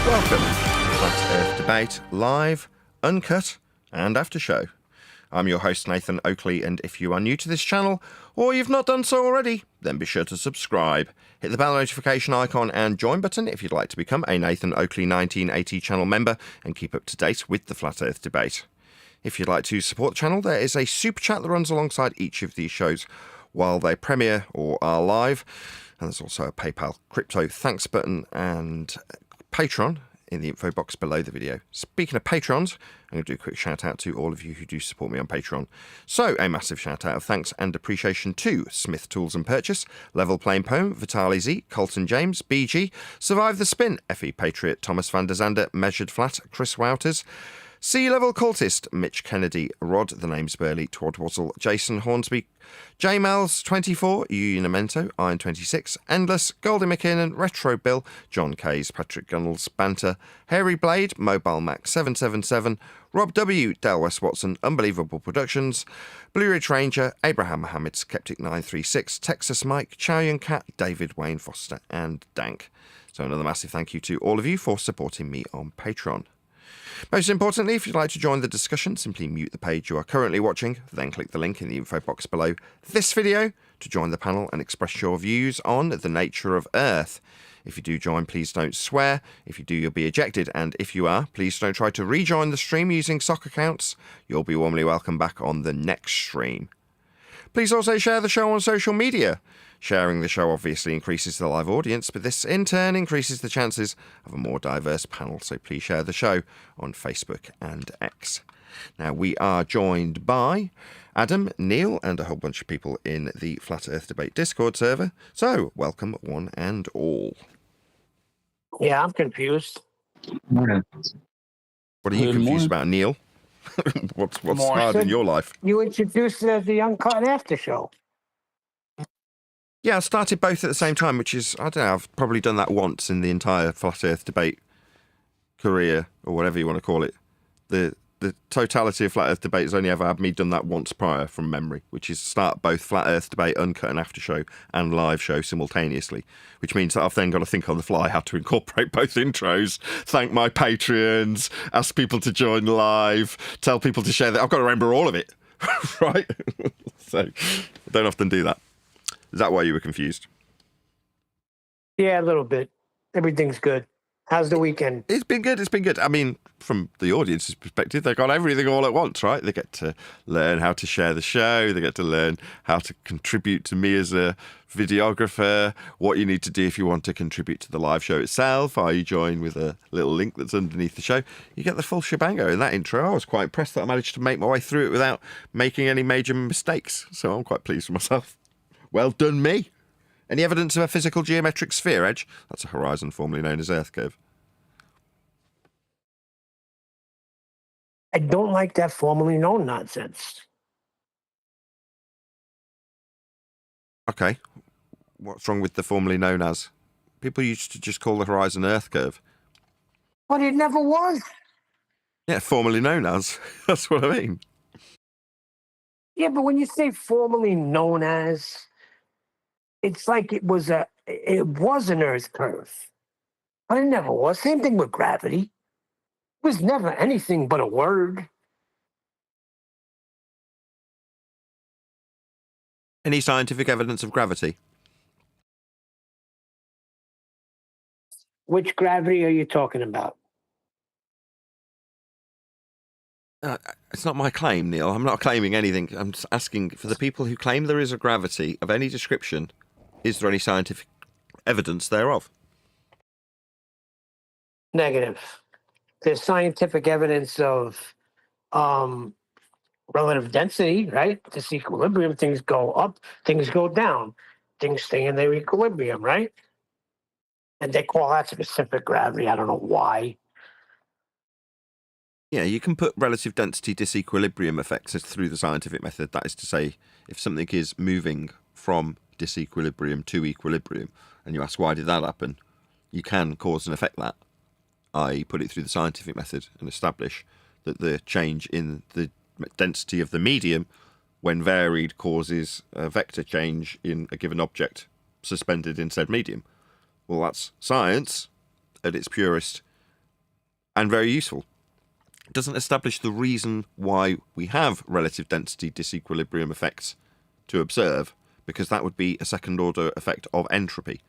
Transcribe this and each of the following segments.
Welcome to Flat Earth Debate, live, uncut, and after show. I'm your host, Nathan Oakley, and if you are new to this channel, or you've not done so already, then be sure to subscribe. Hit the bell notification icon and join button if you'd like to become a Nathan Oakley 1980 channel member and keep up to date with the Flat Earth Debate. If you'd like to support the channel, there is a super chat that runs alongside each of these shows while they premiere or are live. And there's also a PayPal crypto thanks button and Patreon in the info box below the video. Speaking of patrons, I'm going to do a quick shout out to all of you who do support me on Patreon. So a massive shout out of thanks and appreciation to Smith Tools and Purchase, Level Plain Poem, Vitaly Z, Colton James, BG, Survive the Spin, FE Patriot, Thomas van der Zander, Measured Flat, Chris Wouters, Sea Level Cultist, Mitch Kennedy, Rod, the name's Burley, Twodwazzle, Jason Hornsby, J-Mals 24, Unimento, Iron 26, Endless, Goldie McKinnon, Retro Bill, John Kays, Patrick Gunnels, Banter, Hairy Blade, Mobile Mac 777, Rob W, Dale West Watson, Unbelievable Productions, Blue Ridge Ranger, Abraham Mohammed, Skeptic 936, Texas Mike, Chow Yun Cat, David Wayne Foster, and Dank. So another massive thank you to all of you for supporting me on Patreon. Most importantly, if you'd like to join the discussion, simply mute the page you are currently watching, then click the link in the info box below this video to join the panel and express your views on the nature of Earth. If you do join, please don't swear. If you do, you'll be ejected. And if you are, please don't try to rejoin the stream using sock accounts. You'll be warmly welcome back on the next stream. Please also share the show on social media. Sharing the show obviously increases the live audience, but this in turn increases the chances of a more diverse panel, so please share the show on Facebook and X. Now, we are joined by Adam, Neil, and a whole bunch of people in the Flat Earth Debate Discord server, so welcome one and all. Yeah, I'm confused. Morning. What are you confused about, Neil? What's hard in your life? You introduced the Uncut After Show. Yeah, I started both at the same time, which is, I don't know, I've probably done that once in the entire Flat Earth Debate career, or whatever you want to call it. The totality of Flat Earth Debate has only ever had me done that once prior from memory, which is start both Flat Earth Debate, Uncut and After Show, and Live Show simultaneously, which means that I've then got to think on the fly how to incorporate both intros, thank my Patreons, ask people to join live, tell people to share that. I've got to remember all of it, right? So I don't often do that. Is that why you were confused? Yeah, a little bit. Everything's good. How's the weekend? It's been good. It's been good. I mean, from the audience's perspective, they got everything all at once, right? They get to learn how to share the show. They get to learn how to contribute to me as a videographer, what you need to do if you want to contribute to the live show itself. You join with a little link that's underneath the show. You get the full shebango in that intro. I was quite impressed that I managed to make my way through it without making any major mistakes. So I'm quite pleased with myself. Well done, me. Any evidence of a physical geometric sphere edge? That's a horizon formerly known as Earth curve. I don't like that formerly known nonsense. Okay. What's wrong with the formerly known as? People used to just call the horizon Earth curve. But it never was. Yeah, formerly known as. That's what I mean. Yeah, but when you say formerly known as, it's like it was an Earth curve. But it never was. Same thing with gravity. It was never anything but a word. Any scientific evidence of gravity? Which gravity are you talking about? It's not my claim, Neil. I'm not claiming anything. I'm just asking for the people who claim there is a gravity of any description. Is there any scientific evidence thereof? Negative. There's scientific evidence of relative density, right? This equilibrium, things go up, things go down, things stay in their equilibrium, right? And they call that specific gravity. I don't know why. Yeah, you can put relative density disequilibrium effects through the scientific method. That is to say, if something is moving from disequilibrium to equilibrium, and you ask why did that happen, you can cause and affect that. I put it through the scientific method and establish that the change in the density of the medium, when varied, causes a vector change in a given object suspended in said medium. Well, that's science at its purest and very useful. It doesn't establish the reason why we have relative density disequilibrium effects to observe, because that would be a second-order effect of entropy.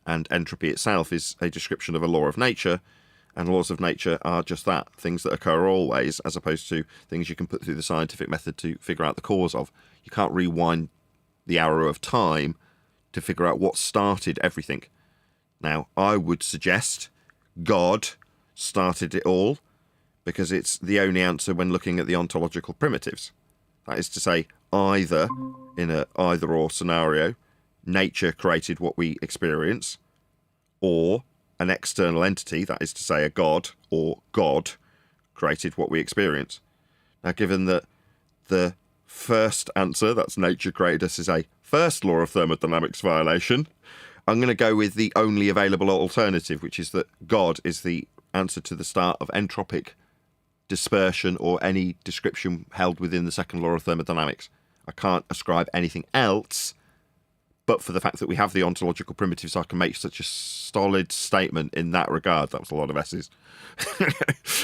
And entropy itself is a description of a law of nature, and laws of nature are just that, things that occur always, as opposed to things you can put through the scientific method to figure out the cause of. You can't rewind the arrow of time to figure out what started everything. Now, I would suggest God started it all, because it's the only answer when looking at the ontological primitives. That is to say, either, in an either-or scenario, nature created what we experience, or an external entity, that is to say a god, or God, created what we experience. Now, given that the first answer, that's nature created us, is a first law of thermodynamics violation, I'm going to go with the only available alternative, which is that God is the answer to the start of entropic dispersion or any description held within the second law of thermodynamics. I can't ascribe anything else, but for the fact that we have the ontological primitives, I can make such a solid statement in that regard. That was a lot of S's.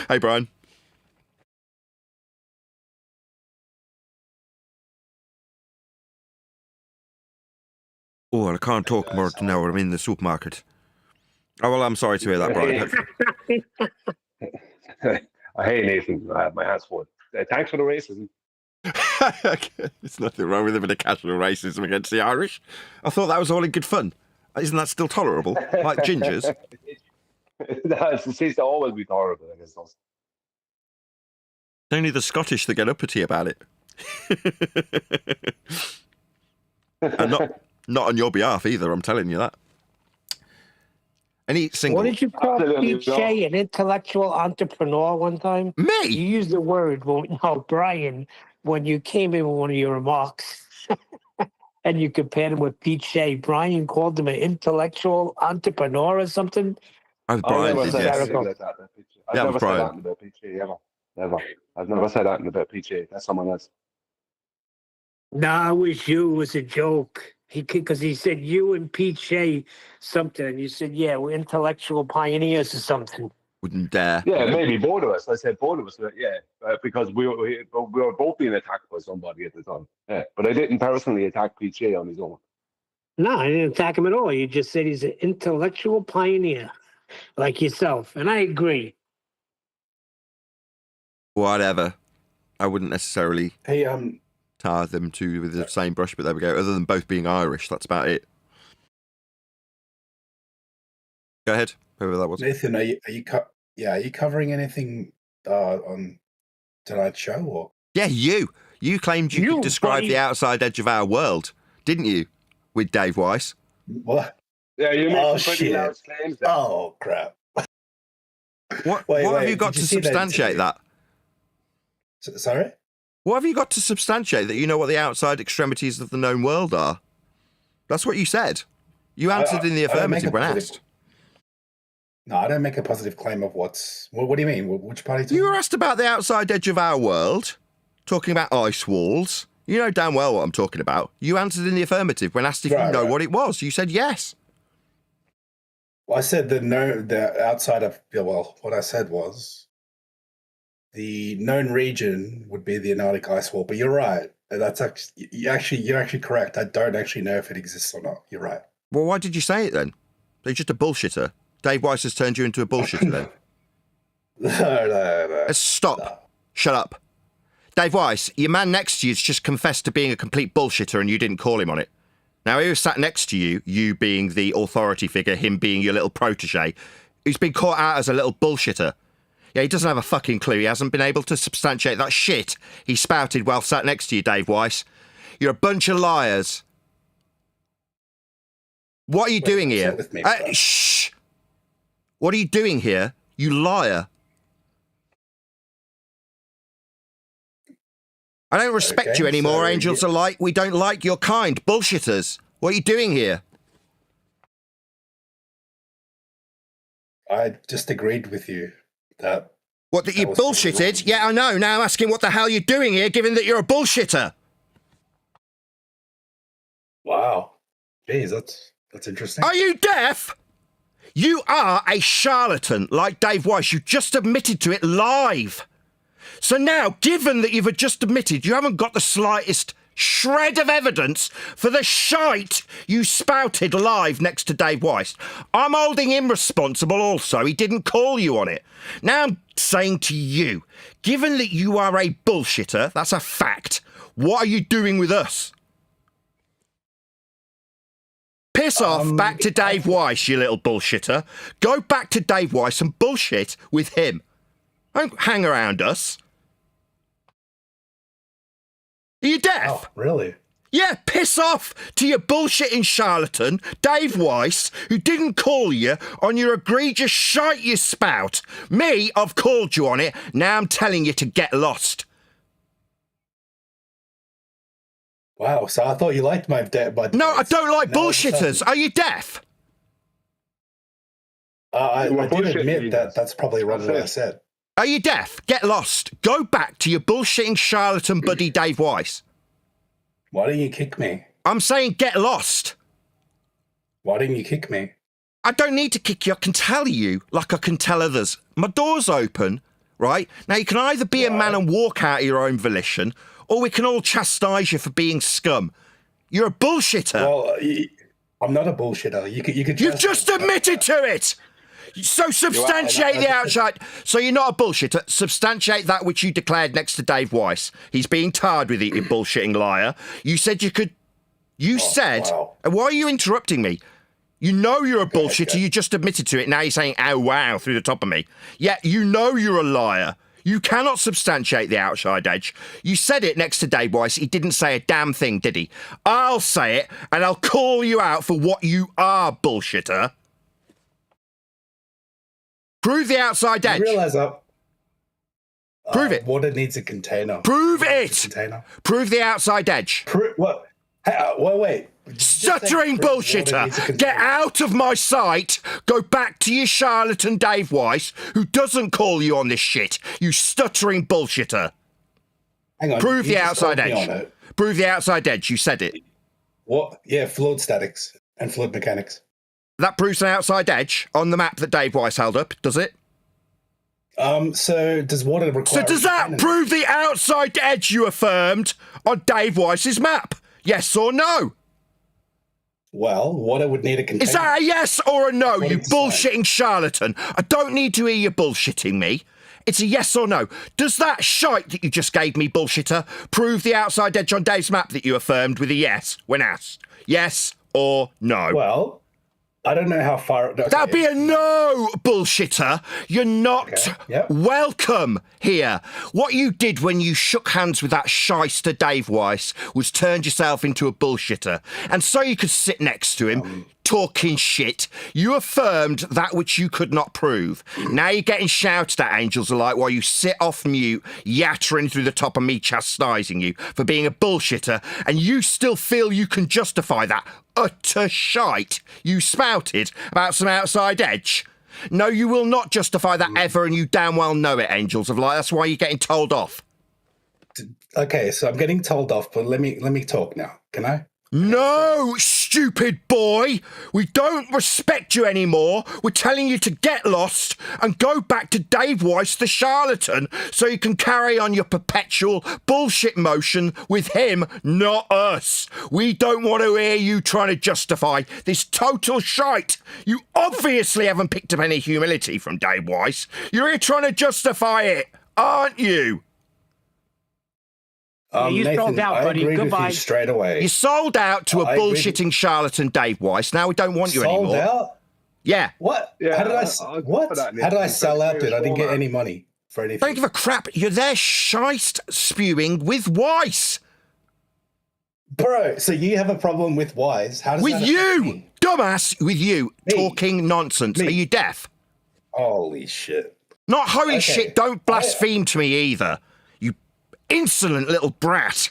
Hey, Brian. Oh, I can't talk more now. I'm in the supermarket. Oh, well, I'm sorry to hear that, Brian. Hey, Nathan, I have my hands full. Thanks for the racism. There's nothing wrong with a bit of casual racism against the Irish. I thought that was all in good fun. Isn't that still tolerable? Like gingers? It seems to always be tolerable, I guess. It's only the Scottish that get uppity about it. And not on your behalf either, I'm telling you that. Any single... What did you call Pete Shea, an intellectual entrepreneur, one time? Me? You used the word, Brian, when you came in with one of your remarks. And you compared him with Pete Shea. Brian called him an intellectual entrepreneur or something. Oh, Brian did, yes. I've never said that about Pete Shea, ever. Never. I've never said that about Pete Shea. That's someone else. Nah, it was you. It was a joke. Because he said you and Pete Shea something. And you said, yeah, we're intellectual pioneers or something. Wouldn't dare. Yeah, maybe both of us. I said both of us. Yeah, because we were both being attacked by somebody at the time. Yeah, but I didn't personally attack Pete Shea on his own. No, I didn't attack him at all. You just said he's an intellectual pioneer, like yourself. And I agree. Whatever. I wouldn't necessarily tar them two with the same brush, but there we go. Other than both being Irish, that's about it. Go ahead, whoever that was. Nathan, are you covering anything on tonight's show? Or yeah, you claimed you could describe the outside edge of our world, didn't you? With Dave Weiss. What? Yeah, you made some pretty loud claims there. Oh crap! What have you got to substantiate that? Sorry? What have you got to substantiate that you know what the outside extremities of the known world are? That's what you said. You answered in the affirmative when asked. No, I don't make a positive claim of what's... What do you mean? Which party? You were asked about the outside edge of our world, talking about ice walls. You know damn well what I'm talking about. You answered in the affirmative when asked if you know what it was. You said yes. Well, I said the outside of... Well, what I said was the known region would be the Antarctic ice wall. But you're right. That's actually... You're actually correct. I don't actually know if it exists or not. You're right. Well, why did you say it then? You're just a bullshitter. Dave Weiss has turned you into a bullshitter then. No. Stop. No. Shut up. Dave Weiss, your man next to you's just confessed to being a complete bullshitter and you didn't call him on it. Now, he was sat next to you, you being the authority figure, him being your little protege, who's been caught out as a little bullshitter. Yeah, he doesn't have a fucking clue. He hasn't been able to substantiate that shit he spouted while sat next to you, Dave Weiss. You're a bunch of liars. What are you doing here? Shh! What are you doing here, you liar? I don't respect you anymore, Angels of Light. We don't like your kind. Bullshitters. What are you doing here? I just agreed with you that... What, that you bullshitted? Yeah, I know. Now I'm asking what the hell you're doing here, given that you're a bullshitter. Wow. Jeez, that's interesting. Are you deaf? You are a charlatan like Dave Weiss. You just admitted to it live. So now, given that you've just admitted you haven't got the slightest shred of evidence for the shite you spouted live next to Dave Weiss, I'm holding him responsible also. He didn't call you on it. Now I'm saying to you, given that you are a bullshitter, that's a fact, what are you doing with us? Piss off back to Dave Weiss, you little bullshitter. Go back to Dave Weiss and bullshit with him. Don't hang around us. Are you deaf? Oh, really? Yeah, piss off to your bullshitting charlatan, Dave Weiss, who didn't call you on your egregious shite you spout. Me, I've called you on it. Now I'm telling you to get lost. Wow, so I thought you liked my No, I don't like Now all of a bullshitters. sudden- Are you deaf? I You were did admit bullshitting that us. that's probably wrong what I said. Are you deaf? Get lost. Go back to your bullshitting charlatan buddy Dave Weiss. Why didn't you kick me? I'm saying get lost. Why didn't you kick me? I don't need to kick you. I can tell you like I can tell others. My door's open, right? Now, you can either be a man and walk out of your own volition, or we can all chastise you for being scum. You're a bullshitter. Well, I'm not a bullshitter. You could. You've just admitted to it. So substantiate the outside. So you're not a bullshitter. Substantiate that which you declared next to Dave Weiss. He's being tarred with it, you bullshitting liar. You said you could. You said. wow. And why are you interrupting me? You know you're a bullshitter. okay. You just admitted to it. Now you're saying, "Oh wow," through the top of me. Yeah, you know you're a liar. You cannot substantiate the outside edge. You said it next to Dave Weiss. He didn't say a damn thing, did he? I'll say it, and I'll call you out for what you are, bullshitter. Prove the outside edge. You realize that. Prove it. Water needs a container. Prove Water needs a it. Container. Prove the outside edge. What? Hey, wait. Did you just say Stuttering prove water needs a bullshitter. container? Get out of my sight. Go back to your charlatan Dave Weiss, who doesn't call you on this shit. You stuttering bullshitter. Hang on. Prove you the just outside called me edge. on it. Prove the outside edge. You said it. What? Yeah, fluid statics and fluid mechanics. That proves an outside edge on the map that Dave Weiss held up, does it? So does water require? So does a that container? prove the outside edge you affirmed on Dave Weiss's map? Yes or no? Well, water would need a container. Is that a yes or a no, According you to science. bullshitting charlatan? I don't need to hear you bullshitting me. It's a yes or no. Does that shite that you just gave me, bullshitter, prove the outside edge on Dave's map that you affirmed with a yes when asked? Yes or no? Well, I don't know how far. Okay. That'd be a no, bullshitter. You're not Okay, yep. welcome here. What you did when you shook hands with that shyster Dave Weiss was turned yourself into a bullshitter. And so you could sit next to him, talking shit. You affirmed that which you could not prove. Now you're getting shouted at, Angels of Light, while you sit off mute, yattering through the top of me chastising you for being a bullshitter, and you still feel you can justify that utter shite you spouted about some outside edge. No, you will not justify that ever, and you damn well know it, Angels of Light. That's why you're getting told off. Okay, so I'm getting told off, but let me talk now. Can I? No, stupid boy. We don't respect you anymore. We're telling you to get lost and go back to Dave Weiss, the charlatan, so you can carry on your perpetual bullshit motion with him, not us. We don't want to hear you trying to justify this total shite. You obviously haven't picked up any humility from Dave Weiss. You're here trying to justify it, aren't you? you Nathan, sold out, I buddy. agreed Goodbye. with you straight away. You sold out to a I agree. bullshitting charlatan Dave Weiss. Now we don't want you Sold anymore. out? Yeah. What? Yeah, How did I'll what? put that in How did I it. sell out, dude? I didn't get Format. any money for anything. Don't give a crap. You're there shite spewing with Weiss. Bro, so you have a problem with Wise? How does With that affect you, me? dumbass, with you, Me. talking nonsense. Me. Are you deaf? Holy shit. Not holy Okay. shit, don't blaspheme to me either. You insolent little brat.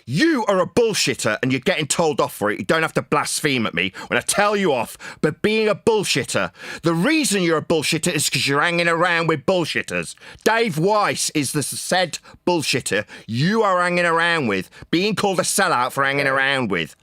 You are a bullshitter and you're getting told off for it. You don't have to blaspheme at me when I tell you off, but being a bullshitter. The reason you're a bullshitter is because you're hanging around with bullshitters. Dave Weiss is the said bullshitter you are hanging around with, being called a sellout for hanging around with.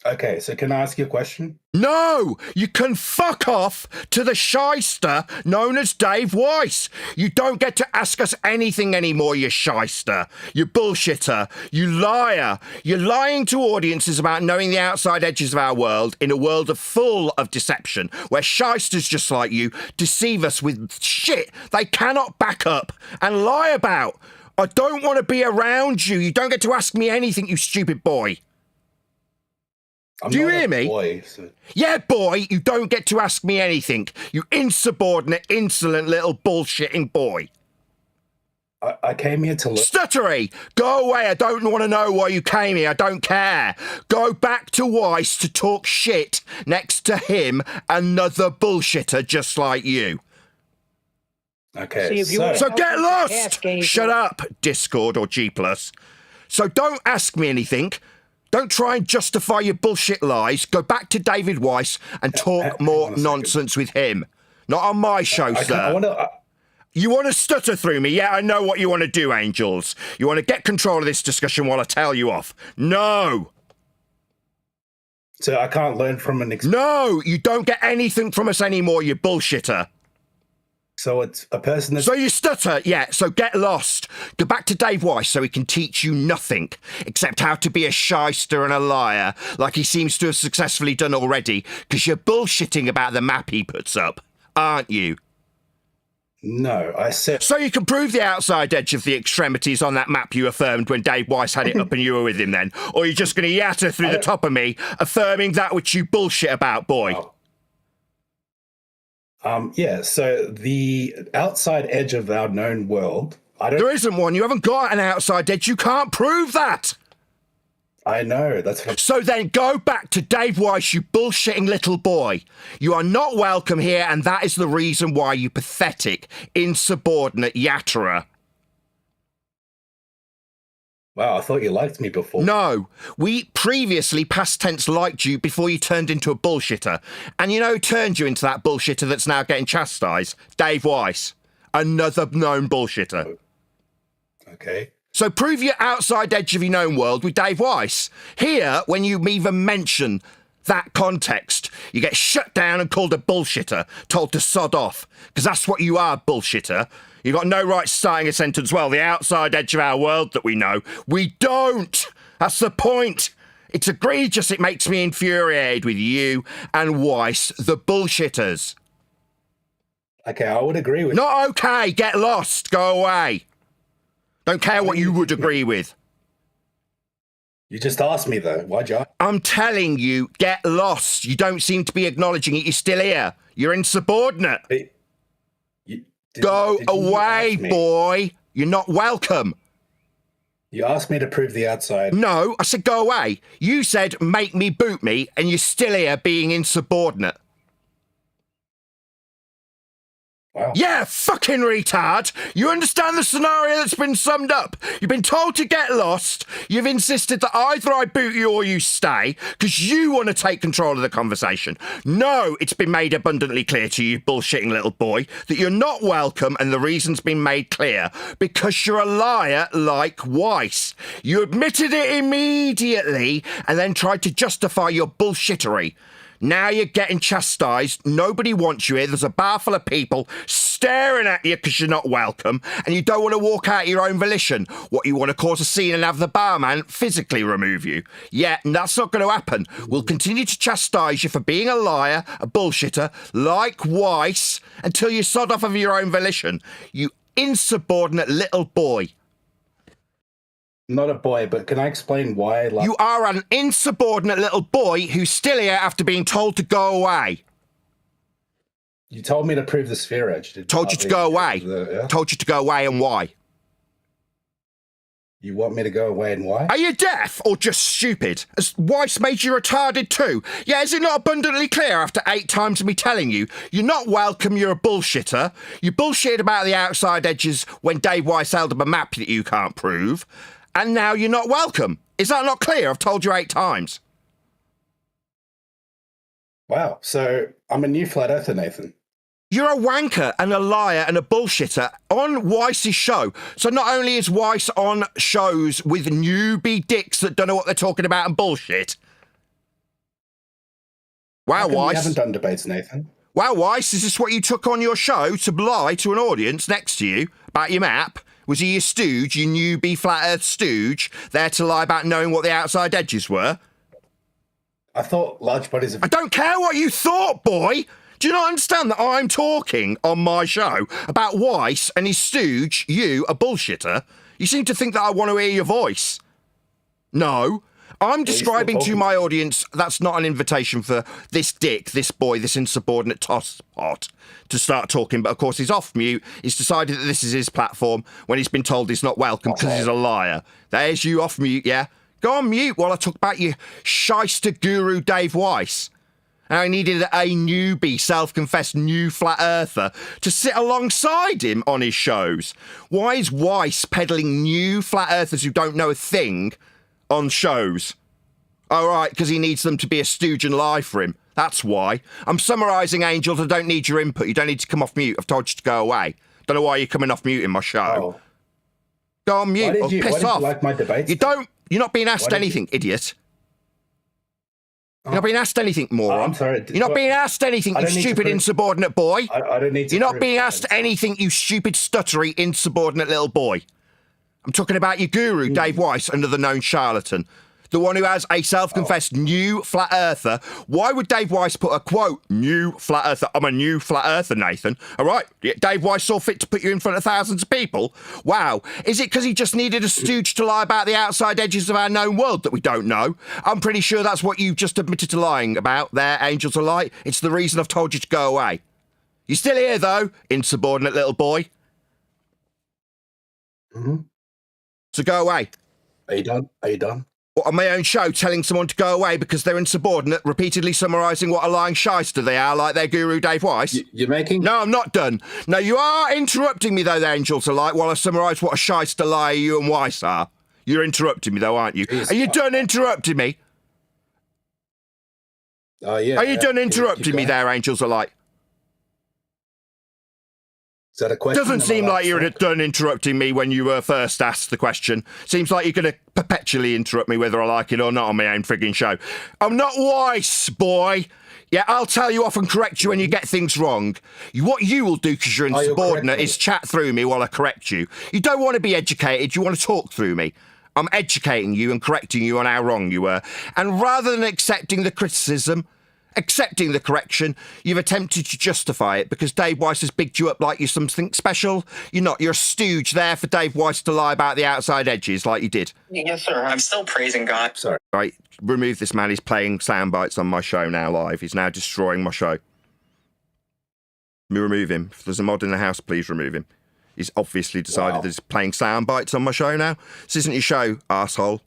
Okay, so can I ask you a question? No, you can fuck off to the shyster known as Dave Weiss. You don't get to ask us anything anymore, you shyster. You bullshitter. You liar. You're lying to audiences about knowing the outside edges of our world in a world full of deception, where shysters just like you deceive us with shit they cannot back up and lie about. I don't want to be around you. You don't get to ask me anything, you stupid boy. I'm Do you not a hear me? boy, so... Yeah, boy, you don't get to ask me anything. You insubordinate, insolent little bullshitting boy. I came here to look. Stuttery! Go away. I don't want to know why you came here. I don't care. Go back to Weiss to talk shit next to him, another bullshitter just like you. Okay, See, if you so... wanna- So get Ask lost! Angel. Shut up, Discord or G+. So don't ask me anything. Don't try and justify your bullshit lies. Go back to David Weiss and talk hang more on a second. nonsense with him. Not on my show, I sir. want to... You want to stutter through me? Yeah, I know what you want to do, Angels. You want to get control of this discussion while I tell you off. No! So I can't learn from an... No! You don't get anything from us anymore, you bullshitter. So it's a person that's... So you stutter, yeah, so get lost. Go back to Dave Weiss so he can teach you nothing, except how to be a shyster and a liar, like he seems to have successfully done already, because you're bullshitting about the map he puts up, aren't you? No, I said... So you can prove the outside edge of the extremities on that map you affirmed when Dave Weiss had it up and you were with him then? Or you're just going to yatter through the top of me, affirming that which you bullshit about, boy? Oh. Yeah, so the outside edge of our known world, I don't... There isn't one. You haven't got an outside edge. You can't prove that. I know, that's what... So then go back to Dave Weiss, you bullshitting little boy. You are not welcome here, and that is the reason why, you pathetic, insubordinate yatterer. Wow, I thought you liked me before. No, we previously past tense liked you before you turned into a bullshitter. And you know who turned you into that bullshitter that's now getting chastised? Dave Weiss. Another known bullshitter. Okay. So prove your outside edge of your known world with Dave Weiss. Here, when you even mention that context, you get shut down and called a bullshitter, told to sod off. Because that's what you are, bullshitter. You've got no right starting a sentence, well, the outside edge of our world that we know. We don't! That's the point! It's egregious. It makes me infuriated with you and Weiss, the bullshitters. Okay, I would agree with... Not okay. Get lost. Go away. Don't care what you would agree with. You just asked me, though. Why'd you... I'm telling you, get lost. You don't seem to be acknowledging it. You're still here. You're insubordinate. Hey, Go did you away, ask me? boy. You're not welcome. You asked me to prove the outside. No, I said go away. You said make me boot me, and you're still here being insubordinate. Wow. Yeah, fucking retard. You understand the scenario that's been summed up? You've been told to get lost. You've insisted that either I boot you or you stay, because you want to take control of the conversation. No, it's been made abundantly clear to you, bullshitting little boy, that you're not welcome, and the reason's been made clear. Because you're a liar like Weiss. You admitted it immediately, and then tried to justify your bullshittery. Now you're getting chastised. Nobody wants you here. There's a bar full of people staring at you because you're not welcome, and you don't want to walk out of your own volition. What, you want to cause a scene and have the barman physically remove you? Yeah, and that's not going to happen. We'll continue to chastise you for being a liar, a bullshitter, like Weiss, until you sod off of your own volition. You insubordinate little boy. Not a boy, but can I explain why? Like, You are an insubordinate little boy who's still here after being told to go away. you told me to prove the sphere edge. Told you to go away. Yeah? Told you to go away, and why? You want me to go away and why? Are you deaf or just stupid? Has Weiss made you retarded too? Yeah, is it not abundantly clear after 8 times of me telling you, you're not welcome, you're a bullshitter? You bullshitted about the outside edges when Dave Weiss held up a map that you can't prove, and now you're not welcome. Is that not clear? I've told you 8 times. Wow, so I'm a new flat earther, Nathan. You're a wanker and a liar and a bullshitter on Weiss's show. So not only is Weiss on shows with newbie dicks that don't know what they're talking about and bullshit, Wow, How come we Weiss. haven't done debates, Nathan? Wow, Weiss, is this what you took on your show to lie to an audience next to you about your map? Was he your stooge, your newbie flat earth stooge, there to lie about knowing what the outside edges were? I thought large bodies of... I don't care what you thought, boy! Do you not understand that I'm talking on my show about Weiss and his stooge, you, a bullshitter? You seem to think that I want to hear your voice. No. I'm describing to my audience that's not an invitation for this dick, this boy, this insubordinate tosspot to start talking. But of course, he's off mute. He's decided that this is his platform when he's been told he's not welcome because he's a liar. There's you off mute, yeah? Go on mute while I talk about your shyster guru Dave Weiss. And I needed a newbie, self-confessed new flat earther to sit alongside him on his shows. Why is Weiss peddling new flat earthers who don't know a thing on shows? Oh, right, because he needs them to be a stooge and lie for him. That's why. I'm summarising, Angels. I don't need your input. You don't need to come off mute. I've told you to go away. Don't know why you're coming off mute in my show. Oh. Go on mute or piss off. You like my debates? You're not being asked anything, idiot. You're not being asked anything, moron. I'm sorry. You're not being asked anything, you stupid insubordinate boy. I don't need to. You're not being asked anything, you stupid stuttery insubordinate little boy. I'm talking about your guru, Dave Weiss, another known charlatan. The one who has a self-confessed new flat earther. Why would Dave Weiss put a quote, new flat earther? I'm a new flat earther, Nathan. All right, Dave Weiss saw fit to put you in front of thousands of people. Wow. Is it because he just needed a stooge to lie about the outside edges of our known world that we don't know? I'm pretty sure that's what you've just admitted to lying about there, Angels of Light. It's the reason I've told you to go away. You're still here, though, insubordinate little boy. Mm-hmm. So go away. Are you done? Are you done? On my own show, telling someone to go away because they're insubordinate, repeatedly summarising what a lying shyster they are, like their guru Dave Weiss. You're making... No, I'm not done. No, you are interrupting me, though, the Angels are like, while I summarise what a shyster liar you and Weiss are. You're interrupting me, though, aren't you? Are you done interrupting me? Yeah. Are you done interrupting me there, Angels are like? Is that a question? Doesn't seem like you're done interrupting me when you were first asked the question. Seems like you're going to perpetually interrupt me whether I like it or not on my own frigging show. I'm not Weiss, boy. Yeah, I'll tell you off and correct you when you get things wrong. What you will do because you're insubordinate is chat through me while I correct you. You don't want to be educated, you want to talk through me. I'm educating you and correcting you on how wrong you were. And rather than accepting the criticism, accepting the correction, you've attempted to justify it because Dave Weiss has bigged you up like you're something special. You're not. You're a stooge there for Dave Weiss to lie about the outside edges like you did. Yes, sir. I'm still praising God. Sorry. Right, remove this man. He's playing sound bites on my show now live. He's now destroying my show. Let me remove him. If there's a mod in the house, please remove him. He's obviously decided that he's playing sound bites on my show now. This isn't your show, arsehole.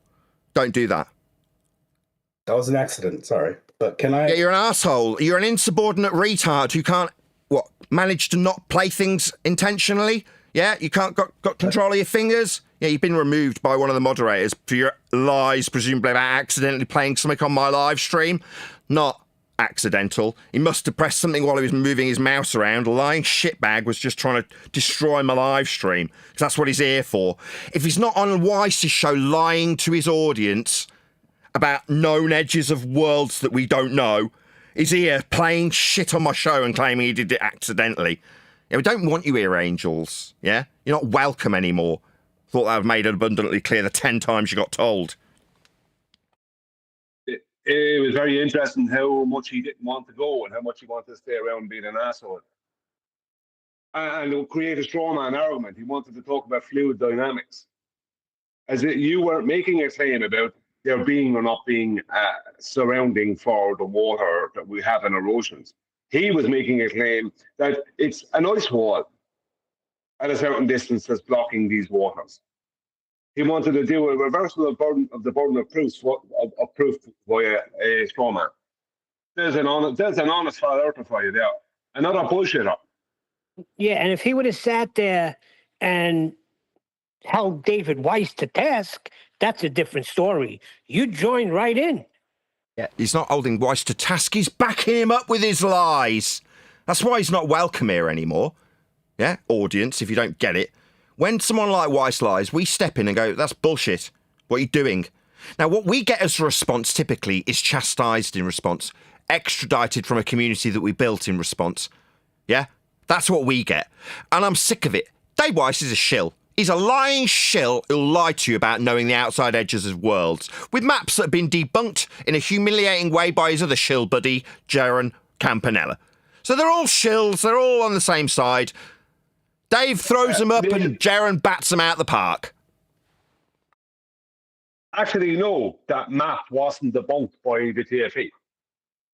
Don't do that. That was an accident, sorry. But can I... Yeah, you're an arsehole. You're an insubordinate retard who can't, manage to not play things intentionally? Yeah, you can't got control of your fingers? Yeah, you've been removed by one of the moderators for your lies, presumably about accidentally playing something on my live stream. Not accidental. He must have pressed something while he was moving his mouse around. A lying shitbag was just trying to destroy my live stream. Because that's what he's here for. If he's not on Weiss's show lying to his audience about known edges of worlds that we don't know, he's here playing shit on my show and claiming he did it accidentally. Yeah, we don't want you here, Angels. Yeah? You're not welcome anymore. Thought that I've made it abundantly clear the 10 times you got told. It was very interesting how much he didn't want to go and how much he wanted to stay around being an asshole. And it would create a straw man argument. He wanted to talk about fluid dynamics. As if you weren't making a claim about there being or not being surrounding for the water that we have in our oceans. He was making a claim that it's an ice wall at a certain distance that's blocking these waters. He wanted to do a reversal of the burden of proof via a straw man. There's an honest flat earther for you there. Another bullshitter. Yeah, and if he would have sat there and held David Weiss to task, that's a different story. You joined right in. Yeah, he's not holding Weiss to task. He's backing him up with his lies. That's why he's not welcome here anymore. Yeah, audience, if you don't get it. When someone like Weiss lies, we step in and go, that's bullshit. What are you doing? Now, what we get as a response typically is chastised in response. extradited from a community that we built in response. Yeah? That's what we get. And I'm sick of it. Dave Weiss is a shill. He's a lying shill who'll lie to you about knowing the outside edges of worlds, with maps that have been debunked in a humiliating way by his other shill buddy, Jaron Campanella. So they're all shills, they're all on the same side. Dave throws them up and Jaron bats them out the park. Actually, no, that map wasn't debunked by the TFE.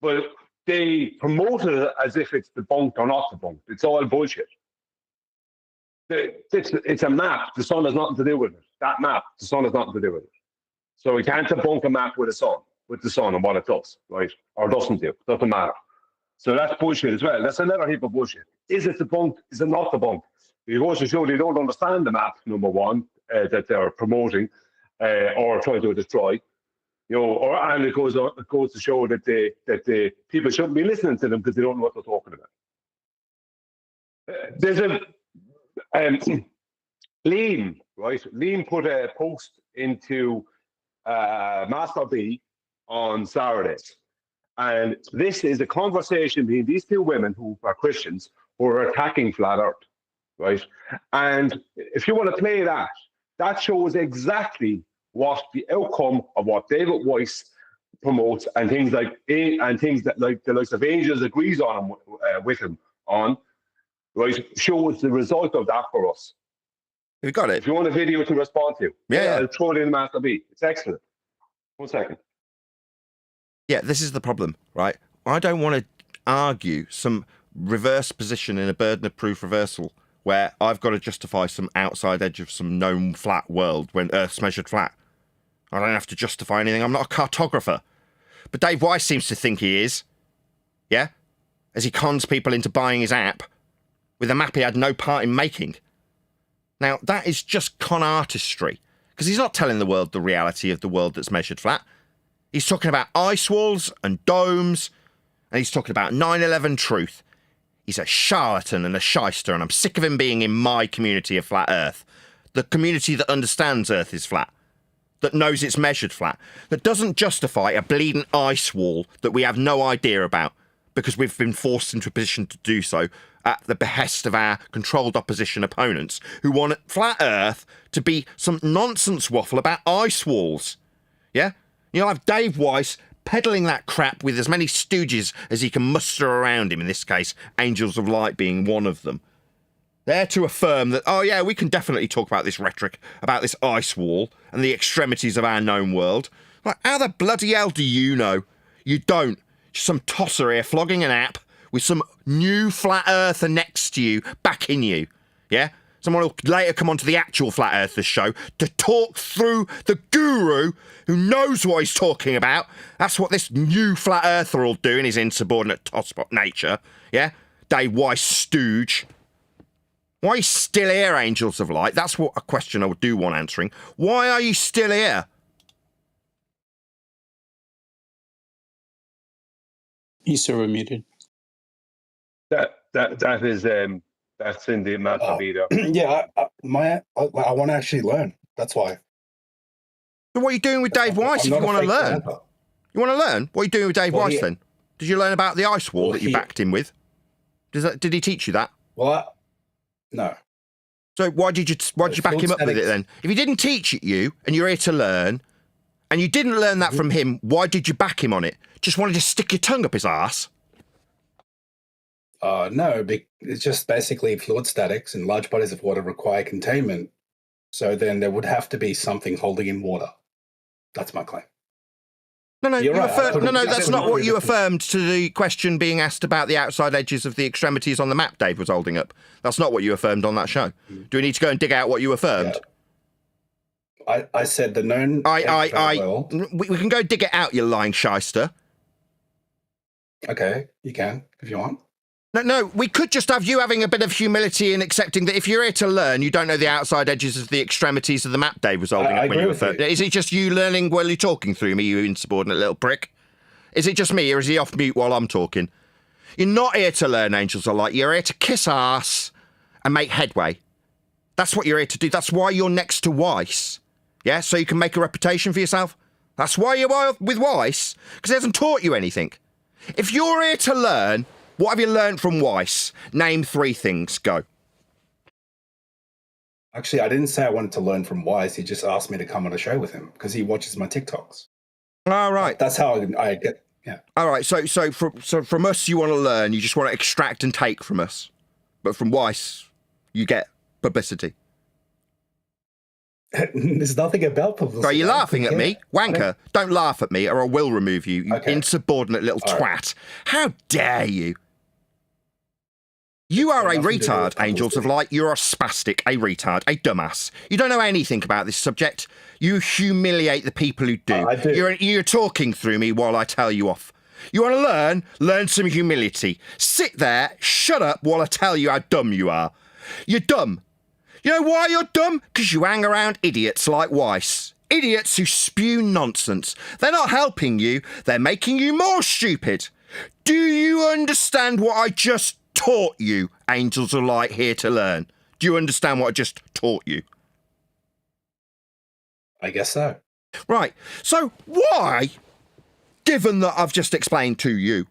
But they promoted it as if it's debunked or not debunked. It's all bullshit. It's a map. The sun has nothing to do with it. That map, the sun has nothing to do with it. So we can't debunk a map with the sun and what it does, right? Or doesn't do. Doesn't matter. So that's bullshit as well. That's another heap of bullshit. Is it debunked? Is it not debunked? It goes to show they don't understand the map, number one, that they're promoting or trying to destroy. And it goes to show that the people shouldn't be listening to them because they don't know what they're talking about. There's a Liam, right? Liam put a post into Master B on Saturdays. And this is a conversation between these two women who are Christians who are attacking Flat Earth, right? And if you want to play that, that shows exactly what the outcome of what David Weiss promotes and things that like the likes of Angels agrees on with him on, right? Shows the result of that for us. We've got it. If you want a video to respond to, yeah. I'll throw it in Master B. It's excellent. 1 second. Yeah, this is the problem, right? I don't want to argue some reverse position in a burden of proof reversal where I've got to justify some outside edge of some known flat world when Earth's measured flat. I don't have to justify anything. I'm not a cartographer. But Dave Weiss seems to think he is. Yeah? As he cons people into buying his app with a map he had no part in making. Now, that is just con artistry. Because he's not telling the world the reality of the world that's measured flat. He's talking about ice walls and domes. And he's talking about 9/11 truth. He's a charlatan and a shyster, and I'm sick of him being in my community of flat Earth. The community that understands Earth is flat. That knows it's measured flat. That doesn't justify a bleeding ice wall that we have no idea about because we've been forced into a position to do so at the behest of our controlled opposition opponents who want flat Earth to be some nonsense waffle about ice walls. Yeah? You'll have Dave Weiss peddling that crap with as many stooges as he can muster around him, in this case, Angels of Light being one of them. There to affirm that, oh yeah, we can definitely talk about this rhetoric, about this ice wall and the extremities of our known world. Like, how the bloody hell do you know? You don't. Just some tosser here flogging an app with some new flat earther next to you, backing you. Yeah? Someone will later come onto the actual Flat Earthers show to talk through the guru who knows what he's talking about. That's what this new Flat Earther will do in his insubordinate tosspot nature. Yeah? Dave Weiss stooge. Why are you still here, Angels of Light? That's what a question I do want answering. Why are you still here? You still were muted. That is that's in the Master B there. Yeah, I want to actually learn. That's why. So what are you doing with Dave Weiss if you want to learn? You want to learn? What are you doing with Dave Weiss then? Did you learn about the ice wall that you backed him with? Did he teach you that? Well, no. So why did you back him up with it then? If he didn't teach it you and you're here to learn, and you didn't learn that from him, why did you back him on it? Just wanted to stick your tongue up his arse? No, it's just basically fluid statics and large bodies of water require containment. So then there would have to be something holding in water. That's my claim. No, Right. That's not what you affirmed to the question being asked about the outside edges of the extremities on the map Dave was holding up. That's not what you affirmed on that show. Do we need to go and dig out what you affirmed? Yeah. I said the known... We can go dig it out, you lying shyster. Okay, you can, if you want. No, we could just have you having a bit of humility and accepting that if you're here to learn, you don't know the outside edges of the extremities of the map Dave was holding up when you referred. Is it just you learning while you're talking through me, you insubordinate little prick? Is it just me, or is he off mute while I'm talking? You're not here to learn, Angels of Light. You're here to kiss ass and make headway. That's what you're here to do. That's why you're next to Weiss. Yeah, so you can make a reputation for yourself. That's why you're with Weiss, because he hasn't taught you anything. If you're here to learn, what have you learned from Weiss? Name 3 things. Go. Actually, I didn't say I wanted to learn from Weiss. He just asked me to come on a show with him because he watches my TikToks. All right. That's how I get. Yeah. All right. So from us, you want to learn. You just want to extract and take from us. But from Weiss, you get publicity. There's nothing about publicity. Are you laughing at me? Wanker, don't laugh at me or I will remove you, you insubordinate little twat. How dare you? You are a retard, Angels of Light. You're a spastic, a retard, a dumbass. You don't know anything about this subject. You humiliate the people who do. I do. You're talking through me while I tell you off. You want to learn? Learn some humility. Sit there, shut up while I tell you how dumb you are. You're dumb. You know why you're dumb? Because you hang around idiots like Weiss. Idiots who spew nonsense. They're not helping you. They're making you more stupid. Do you understand what I just taught you, Angels of Light here to learn? Do you understand what I just taught you? I guess so. Right. So why, given that I've just explained to you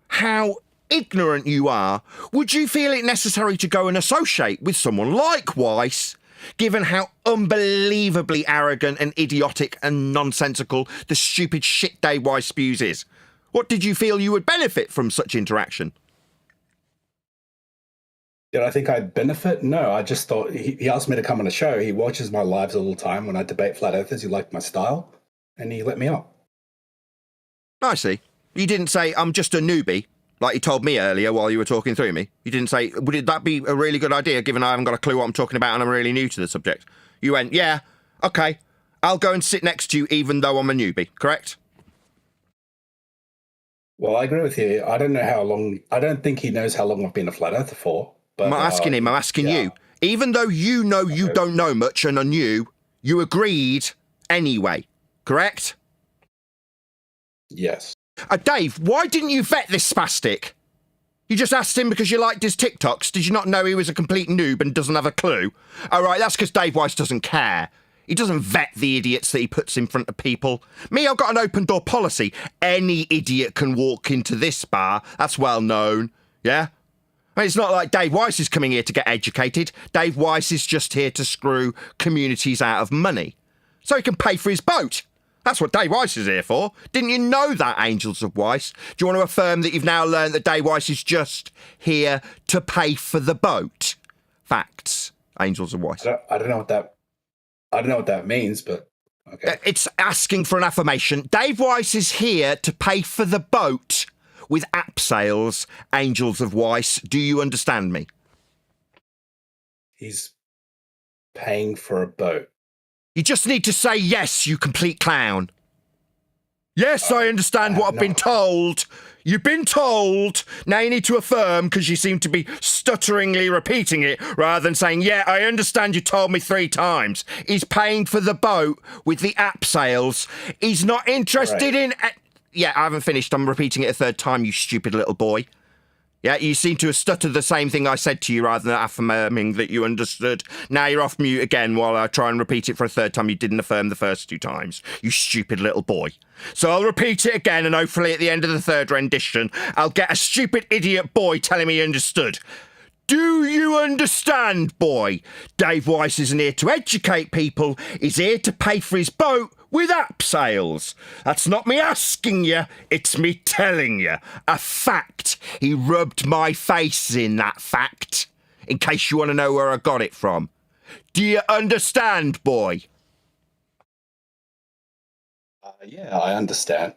how ignorant you are, would you feel it necessary to go and associate with someone like Weiss, given how unbelievably arrogant and idiotic and nonsensical the stupid shit Dave Weiss spews is? What did you feel you would benefit from such interaction? Did I think I'd benefit? No, I just thought he asked me to come on a show. He watches my lives all the time when I debate flat earthers. He liked my style and he let me up. I see. You didn't say, I'm just a newbie, like you told me earlier while you were talking through me. You didn't say, would that be a really good idea, given I haven't got a clue what I'm talking about and I'm really new to the subject? You went, yeah, okay, I'll go and sit next to you even though I'm a newbie, correct? Well, I agree with you. I don't know how long, I don't think he knows how long I've been a flat earther for. But, I'm not asking him, I'm asking you. Even though you know you don't know much and are new, you agreed anyway, correct? Yes. Dave, why didn't you vet this spastic? You just asked him because you liked his TikToks. Did you not know he was a complete noob and doesn't have a clue? All right, that's because Dave Weiss doesn't care. He doesn't vet the idiots that he puts in front of people. Me, I've got an open door policy. Any idiot can walk into this bar. That's well known. Yeah? I mean, it's not like Dave Weiss is coming here to get educated. Dave Weiss is just here to screw communities out of money so he can pay for his boat. That's what Dave Weiss is here for. Didn't you know that, Angels of Weiss? Do you want to affirm that you've now learned that Dave Weiss is just here to pay for the boat? Facts, Angels of Weiss. I don't know what that means, but okay. It's asking for an affirmation. Dave Weiss is here to pay for the boat with app sales, Angels of Weiss. Do you understand me? He's paying for a boat. You just need to say yes, you complete clown. Yes, I understand what I've been told. You've been told. Now you need to affirm because you seem to be stutteringly repeating it rather than saying, yeah, I understand you told me 3 times. He's paying for the boat with the app sales. He's not interested in... Yeah, I haven't finished. I'm repeating it a 3rd time, you stupid little boy. Yeah, you seem to have stuttered the same thing I said to you rather than affirming that you understood. Now you're off mute again while I try and repeat it for a 3rd time. You didn't affirm the first 2 times, you stupid little boy. So I'll repeat it again and hopefully at the end of the 3rd rendition, I'll get a stupid idiot boy telling me he understood. Do you understand, boy? Dave Weiss isn't here to educate people. He's here to pay for his boat with app sales. That's not me asking you, it's me telling you. A fact. He rubbed my face in that fact, in case you want to know where I got it from. Do you understand, boy? Yeah, I understand.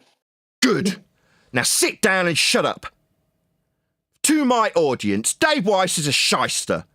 Good. Now sit down and shut up. To my audience, Dave Weiss is a shyster.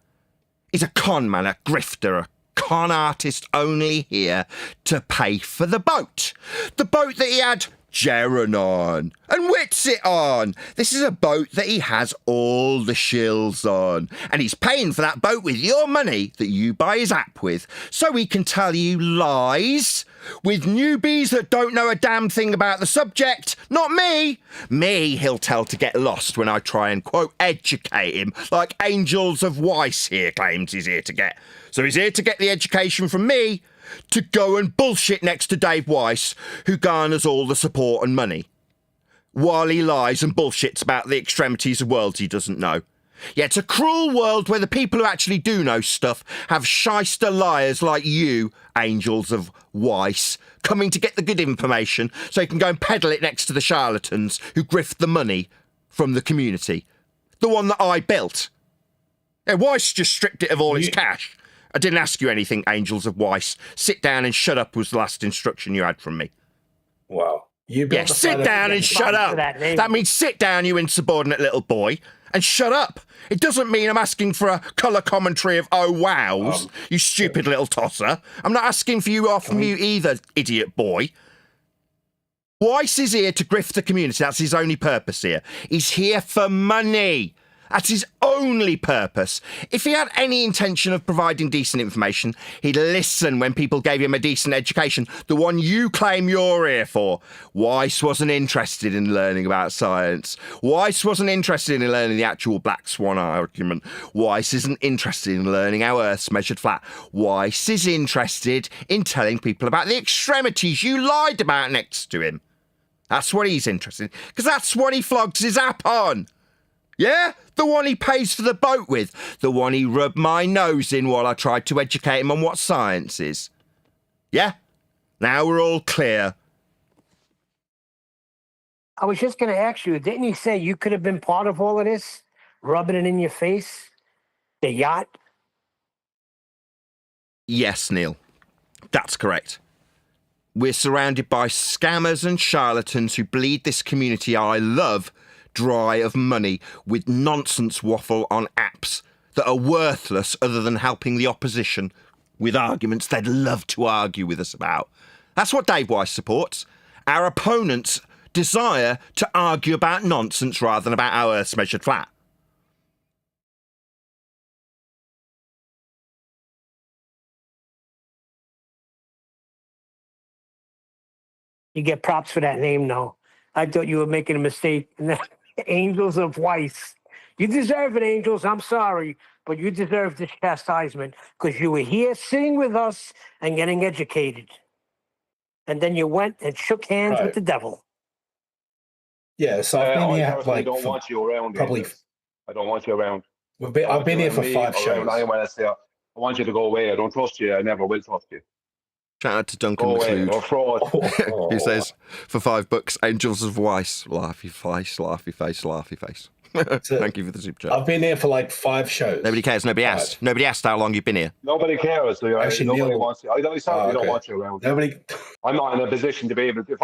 He's a con man, a grifter, a con artist only here to pay for the boat. The boat that he had Jaren on and Witsit on. This is a boat that he has all the shills on. And he's paying for that boat with your money that you buy his app with. So he can tell you lies with newbies that don't know a damn thing about the subject. Not me. Me, he'll tell to get lost when I try and, quote, educate him, like Angels of Weiss here claims he's here to get. So he's here to get the education from me to go and bullshit next to Dave Weiss, who garners all the support and money. while he lies and bullshits about the extremities of worlds he doesn't know. Yeah, it's a cruel world where the people who actually do know stuff have shyster liars like you, angels of Weiss, coming to get the good information so you can go and peddle it next to the charlatans who grift the money from the community. The one that I built. Yeah, Weiss just stripped it of all its cash. I didn't ask you anything, angels of Weiss. Sit down and shut up was the last instruction you had from me. Wow. You built Sit down and shut up. That means sit down, you insubordinate little boy, and shut up. It doesn't mean I'm asking for a colour commentary of oh wows, you stupid little tosser. I'm not asking for you off mute either, idiot boy. Weiss is here to grift the community. That's his only purpose here. He's here for money. That's his only purpose. If he had any intention of providing decent information, he'd listen when people gave him a decent education, the one you claim you're here for. Weiss wasn't interested in learning about science. Weiss wasn't interested in learning the actual black swan argument. Weiss isn't interested in learning how Earth's measured flat. Weiss is interested in telling people about the extremities you lied about next to him. That's what he's interested in, because that's what he flogs his app on. Yeah? The one he pays for the boat with. The one he rubbed my nose in while I tried to educate him on what science is. Yeah? Now we're all clear. I was just going to ask you, didn't you say you could have been part of all of this? Rubbing it in your face? The yacht? Yes, Neil. That's correct. We're surrounded by scammers and charlatans who bleed this community I love dry of money with nonsense waffle on apps that are worthless other than helping the opposition with arguments they'd love to argue with us about. That's what Dave Weiss supports. Our opponents' desire to argue about nonsense rather than about how Earth's measured flat. You get props for that name, though. I thought you were making a mistake. Angels of Weiss. You deserve it, angels. I'm sorry, but you deserve this chastisement because you were here sitting with us and getting educated. And then you went and shook hands with the devil. Yeah, so I've been here I don't want you around. Probably. I don't want you around. I've been here for 5 shows. I want you to go away. I don't trust you. I never will trust you. Shout out to Duncan Go away, McLeod, or fraud. who says, for $5, Angels of Weiss, laughy face, laughy face, laughy face. Thank you for the super chat. I've been here for like 5 shows. Nobody cares. Nobody asked. Nobody asked how long you've been here. Nobody cares. So Actually, nobody Neil, wants you. I don't want you around. Nobody. I'm not in a position to be able to. If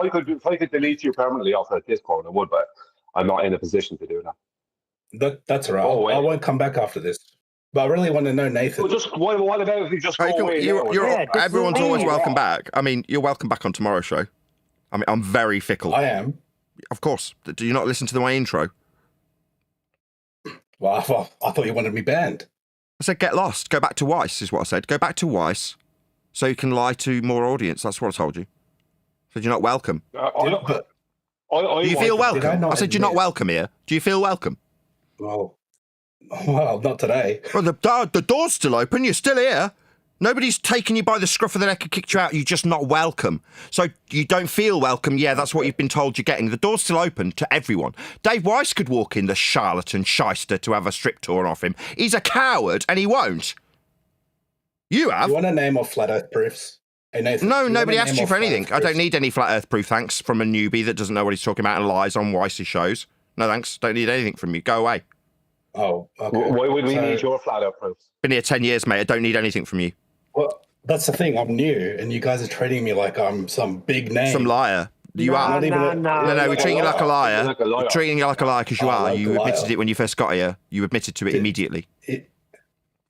I could delete you permanently off of Discord, I would, but I'm not in a position to do that. That's all right. I won't come back after this. But I really want to know, Nathan. Well, just what about if you just go away? Everyone's always welcome back. I mean, you're welcome back on tomorrow's show. I mean, I'm very fickle. I am. Of course. Do you not listen to my intro? Well, I thought you wanted me banned. I said get lost. Go back to Weiss is what I said. Go back to Weiss so you can lie to more audience. That's what I told you. I said you're not welcome. Do you feel welcome? I said you're not welcome here. Do you feel welcome? Well, not today. Well, the door's still open. You're still here. Nobody's taken you by the scruff of the neck and kicked you out. You're just not welcome. So you don't feel welcome. Yeah, that's what you've been told you're getting. The door's still open to everyone. Dave Weiss could walk in, the charlatan shyster, to have a strip torn off him. He's a coward, and he won't. You have. You want to name off flat earth proofs? Hey, Nathan, no, nobody asked you for anything. I don't need any flat earth proof, thanks, from a newbie that doesn't know what he's talking about and lies on Weiss's shows. No, thanks. Don't need anything from you. Go away. Oh, okay. Why would we need your flat earth proofs? Been here 10 years, mate. I don't need anything from you. Well, that's the thing. I'm new, and you guys are treating me like I'm some big name. Some liar. You are. No, we're treating you like a liar. We're treating you like a liar because you are. You admitted it when you first got here. You admitted to it immediately.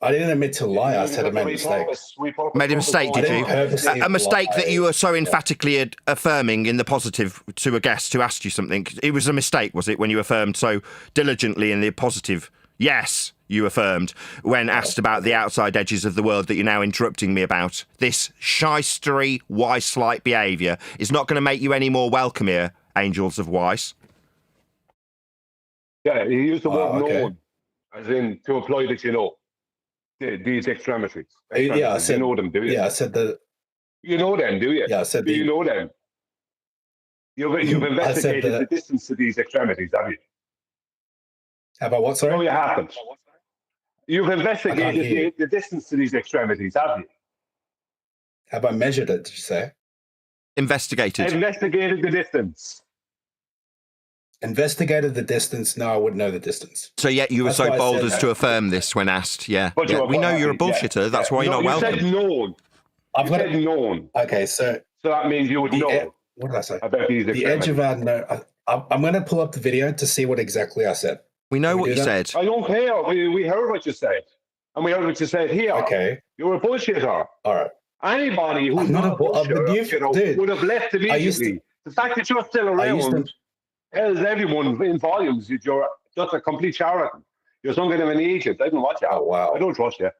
I didn't admit to lie. I said I made a mistake. Made a mistake, did you? A mistake that you were so emphatically affirming in the positive to a guest who asked you something. It was a mistake, was it, when you affirmed so diligently in the positive? Yes, you affirmed when asked about the outside edges of the world that you're now interrupting me about. This shystery, Weiss-like behaviour is not going to make you any more welcome here, Angels of Weiss. Yeah, he used the word known, as in to imply that you know these extremities. Yeah, I said, you know them, do you? Yeah, I said that. You know them, do you? Yeah, I said do you know them? You've I said investigated that. the distance to these extremities, have you? Have I what? No, Sorry. you haven't. You've hear investigated the distance to these extremities, have you? Have I measured it? Did you say? Investigated. Investigated the distance. Investigated the distance? No, I wouldn't know the distance. So yet you were That's so why I bold said as that. to affirm this when asked. Yeah, But yeah. you're We know you're a yeah, bullshitter. That's yeah. why you're No, not you welcome. said known. I've You got said known. Okay, so So that means you would know what did I say? about these The edge of extremities. our no. I'm going to pull up the video to see what exactly I said. We know Can we what do you that? said. I don't care. We heard what you said. And we heard what you said here. Okay. You're a bullshitter. All right. Anybody who's I'm not a bullshitter dude. would have left I used to- immediately. The fact that you're still I used around tells everyone in volumes that you're just a complete charlatan. You're some kind of an agent. I don't watch you. Oh wow. I don't trust you.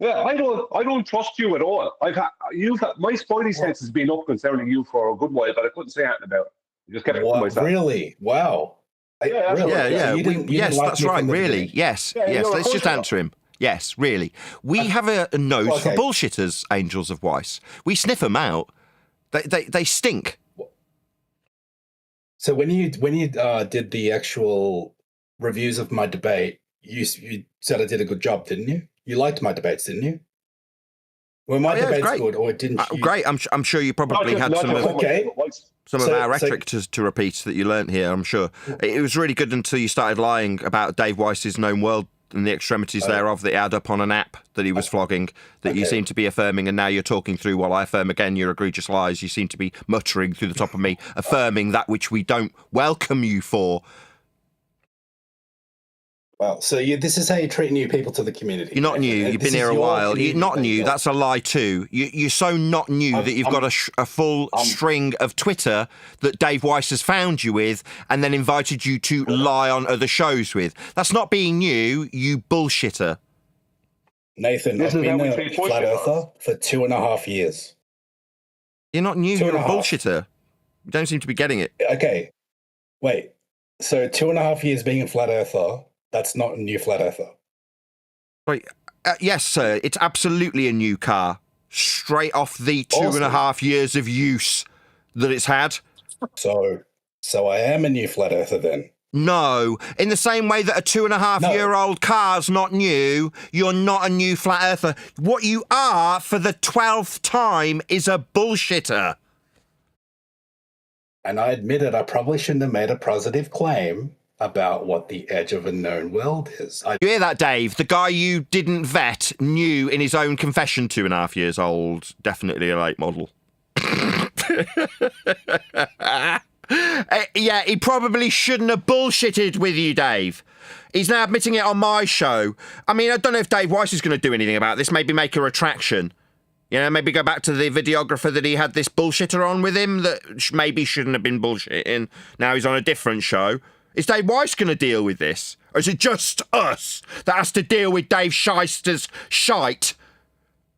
Yeah, I don't trust you at all. My spidey sense has been up concerning you for a good while, but I couldn't say anything about it. I just kept it to myself. Really? Wow. Yeah, that's really? right. Yeah, So yeah. you didn't Yes, like that's me right. from the Really. beginning? Yes, Yeah, yes. you're a Let's just bullshitter. answer him. Yes, really. We have a nose Okay. for bullshitters, Angels of Weiss. We sniff them out. They stink. So when you did the actual reviews of my debate, you said I did a good job, didn't you? You liked my debates, didn't you? Were my Yeah, it's debates great. good, or didn't you? Great. I'm sure you probably had some of Okay. some of So- our rhetoric to repeat that you learnt here. I'm sure it was really good until you started lying about Dave Weiss's known world and the extremities thereof that he had up on an app that he was flogging, that you Okay. seem to be affirming, and now you're talking through while I affirm again your egregious lies. You seem to be muttering through the top of me, affirming that which we don't welcome you for. Well, so this is how you treat new people to the community. You're not new. And You've this been is here a your while. You're community not that new. you That's a lie too. You're so not new that you've got a full string of Twitter that Dave Weiss has found you with and then invited you to lie on other shows with. That's not being new, you bullshitter. Nathan, This I've is how been we a treat flat bullshitters. earther for 2.5 years. You're not new, Two you're and a a half. bullshitter. You don't seem to be getting it. Okay, wait. So 2.5 years being a flat earther, that's not a new flat earther. Right. Yes, sir. It's absolutely a new car. Straight off the Awesome. 2.5 years of use that it's had. So I am a new flat earther then. No. In the same way that a 2.5-year-old car's not new, you're not a new flat earther. What you are for the 12th time is a bullshitter. And I admit it, I probably shouldn't have made a positive claim about what the edge of a known world is. You hear that, Dave? The guy you didn't vet knew in his own confession 2.5 years old. Definitely a late model. Yeah, he probably shouldn't have bullshitted with you, Dave. He's now admitting it on my show. I mean, I don't know if Dave Weiss is going to do anything about this. Maybe make a retraction. You know, maybe go back to the videographer that he had this bullshitter on with him that maybe shouldn't have been bullshitting. Now he's on a different show. Is Dave Weiss going to deal with this? Or is it just us that has to deal with Dave Shyster's shite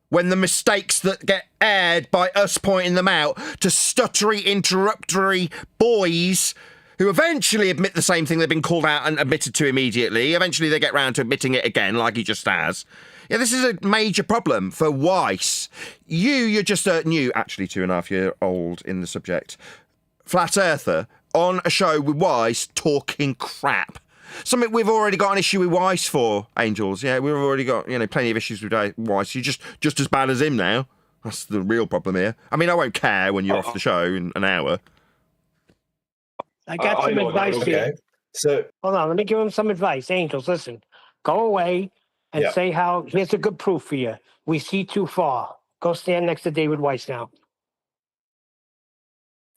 when the mistakes that get aired by us pointing them out to stuttery, interruptory boys who eventually admit the same thing they've been called out and admitted to immediately. Eventually they get round to admitting it again, like he just has. Yeah, this is a major problem for Weiss. You're just a new, actually 2.5-year-old in the subject, flat earther on a show with Weiss talking crap. Something we've already got an issue with Weiss for, Angels. Yeah, we've already got, plenty of issues with Weiss. You're just as bad as him now. That's the real problem here. I mean, I won't care when you're off the show in an hour. I got some know advice that, for you. Okay. So Hold on, let me give him some advice. Angels, listen. Go away and Yeah. say how, here's a good proof for you. We see too far. Go stand next to David Weiss now.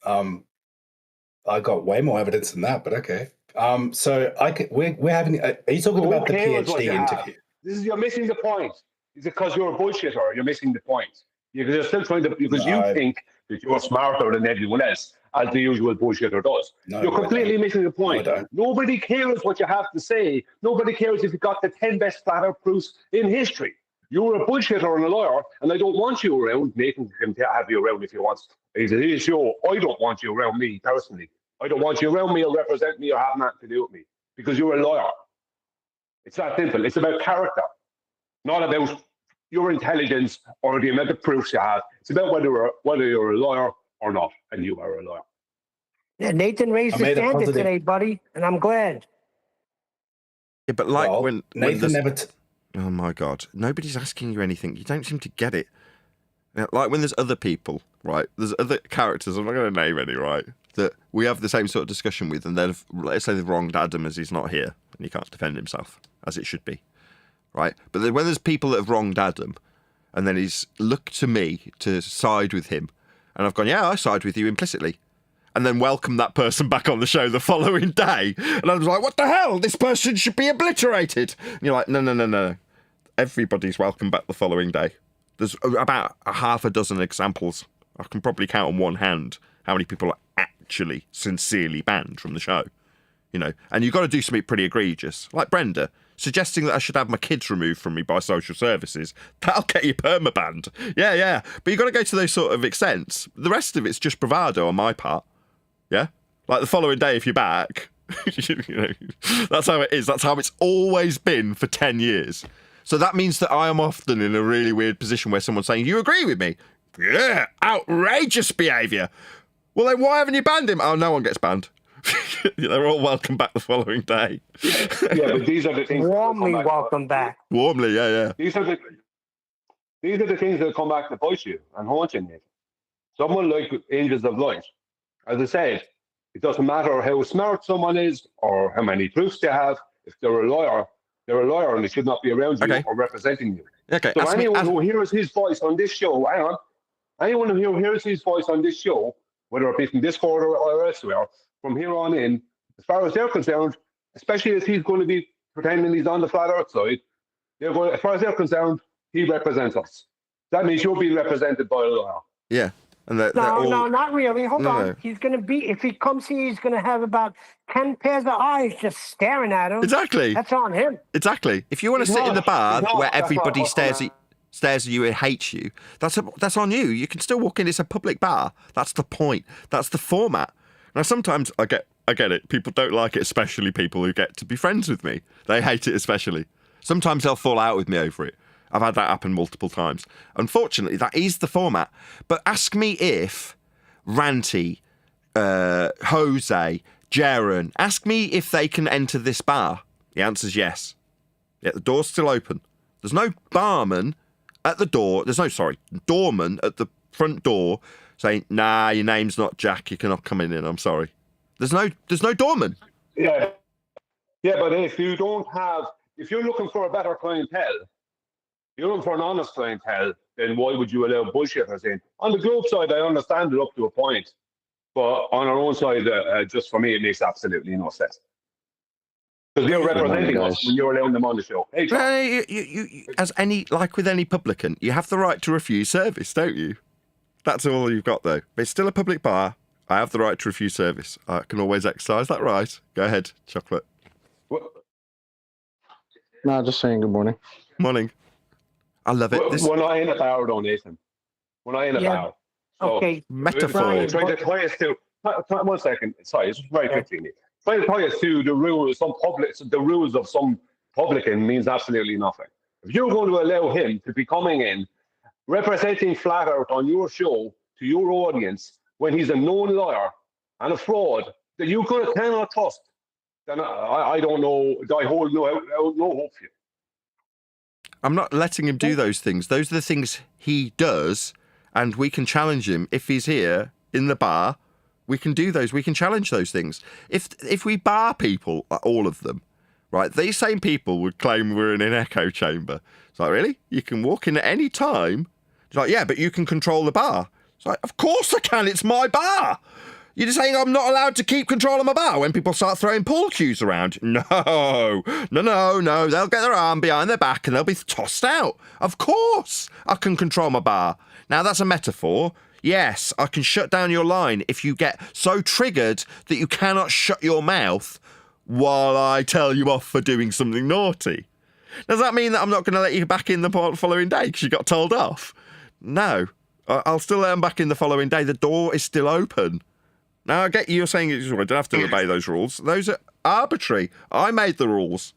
I got way more evidence than that, but okay. So we're having. Are you talking Who about the cares what PhD you have? interview? You're missing the point. Is it because you're a bullshitter? You're missing the point. You're still trying to, because No, you think that you're smarter than everyone else, as the usual bullshitter does. No, You're I completely don't. missing the point. No, I don't. Nobody cares what you have to say. Nobody cares if you got the 10 best flat earth proofs in history. You're a bullshitter and a liar, and I don't want you around. Nathan can have you around if he wants. It's his show. I don't want you around me personally. I don't want you around me or represent me or have nothing to do with me because you're a liar. It's that simple. It's about character, not about your intelligence or the amount of proofs you have. It's about whether you're a liar or not, and you are a liar. Yeah, Nathan raised I the made a standard positive- today, buddy, and I'm glad. Yeah, but like Well, when Nathan there's- oh my God, nobody's asking you anything. You don't seem to get it. Like when there's other people, right? There's other characters, I'm not going to name any, right? That we have the same sort of discussion with, and let's say they've wronged Adam as he's not here and he can't defend himself, as it should be, right? But then when there's people that have wronged Adam, and then he's looked to me to side with him, and I've gone, yeah, I side with you implicitly, and then welcome that person back on the show the following day, and I was like, what the hell? This person should be obliterated. And you're like, no. Everybody's welcome back the following day. There's about a half a dozen examples. I can probably count on one hand how many people are actually sincerely banned from the show. You know, and you've got to do something pretty egregious. Like Brenda, suggesting that I should have my kids removed from me by social services. That'll get you permabanned. Yeah. But you've got to go to those sort of extents. The rest of it's just bravado on my part. Yeah? Like the following day if you're back. You know, that's how it is. That's how it's always been for 10 years. So that means that I am often in a really weird position where someone's saying, you agree with me? Yeah, outrageous behaviour. Well, then why haven't you banned him? Oh, no one gets banned. They're all welcome back the following day. Yeah, but these are the things. Warmly welcome back. Warmly, yeah. These are the things that come back to bite you and haunt you, Nick. Someone like Angels of Light, as I said, it doesn't matter how smart someone is or how many proofs they have. If they're a liar, they're a liar and they should not be around you or representing you. Okay. So anyone who hears his voice on this show, anyone who hears his voice on this show, whether it be from Discord or elsewhere, from here on in, as far as they're concerned, especially as he's going to be pretending he's on the flat earth side, as far as they're concerned, he represents us. That means you're being represented by a liar. Yeah. And No, not really. Hold on. He's going to be, if he comes here, he's going to have about 10 pairs of eyes just staring at him. Exactly. That's on him. Exactly. If you want to sit in the bar where everybody stares at you and hates you, that's on you. You can still walk in. It's a public bar. That's the point. That's the format. Now, sometimes I get it. People don't like it, especially people who get to be friends with me. They hate it especially. Sometimes they'll fall out with me over it. I've had that happen multiple times. Unfortunately, that is the format. But ask me if Ranty, Jose, Jaron, ask me if they can enter this bar. The answer's yes. Yeah, the door's still open. There's no barman at the door. Doorman at the front door saying, nah, your name's not Jack. You cannot come in. I'm sorry. There's no doorman. Yeah, but if you're looking for a better clientele, you're looking for an honest clientele, then why would you allow bullshitters in? On the group side, I understand it up to a point. But on our own side, just for me, it makes absolutely no sense. Because they're representing us when you're allowing them on the show. Hey, like with any publican, you have the right to refuse service, don't you? That's all you've got, though. But it's still a public bar. I have the right to refuse service. I can always exercise that right. Go ahead, Chocolate. No, just saying good morning. Morning. I love it. We're not in a bar, though, Nathan. We're not in a bar. So Okay. Metaphor. Try to tie us to. 1 second. Sorry, it's very quickly. Try to tie us to the rules. The rules of some publican means absolutely nothing. If you're going to allow him to be coming in, representing flat earth on your show to your audience when he's a known liar and a fraud that you cannot trust, then I don't know. I hold no hope for you. I'm not letting him do those things. Those are the things he does, and we can challenge him if he's here in the bar. We can do those. We can challenge those things. If we bar people, like all of them, right? These same people would claim we're in an echo chamber. It's like, really? You can walk in at any time? It's like, yeah, but you can control the bar. It's like, of course I can. It's my bar. You're just saying I'm not allowed to keep control of my bar when people start throwing pool cues around. No. They'll get their arm behind their back and they'll be tossed out. Of course I can control my bar. Now, that's a metaphor. Yes, I can shut down your line if you get so triggered that you cannot shut your mouth while I tell you off for doing something naughty. Does that mean that I'm not going to let you back in the following day because you got told off? No. I'll still let them back in the following day. The door is still open. Now, I get you're saying I don't have to obey those rules. Those are arbitrary. I made the rules.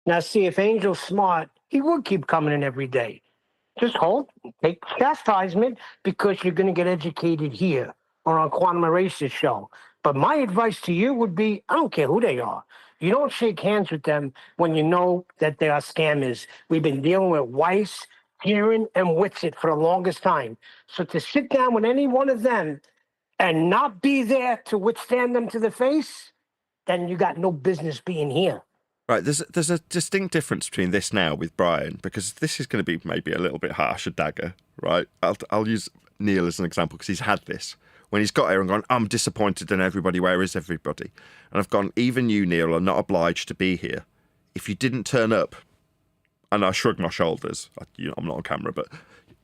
Now, see, if Angel's smart, he would keep coming in every day. Just take chastisement because you're going to get educated here. or on Quantum Eraser's show. But my advice to you would be, I don't care who they are. You don't shake hands with them when you know that they are scammers. We've been dealing with Weiss, Kieran, and Witsit for the longest time. So to sit down with any one of them and not be there to withstand them to the face, then you got no business being here. Right, there's a distinct difference between this now with Brian, because this is going to be maybe a little bit harsh, a dagger, right? I'll use Neil as an example because he's had this. When he's got here and gone, I'm disappointed in everybody, where is everybody? And I've gone, even you, Neil, are not obliged to be here. If you didn't turn up, and I shrugged my shoulders, I'm not on camera, but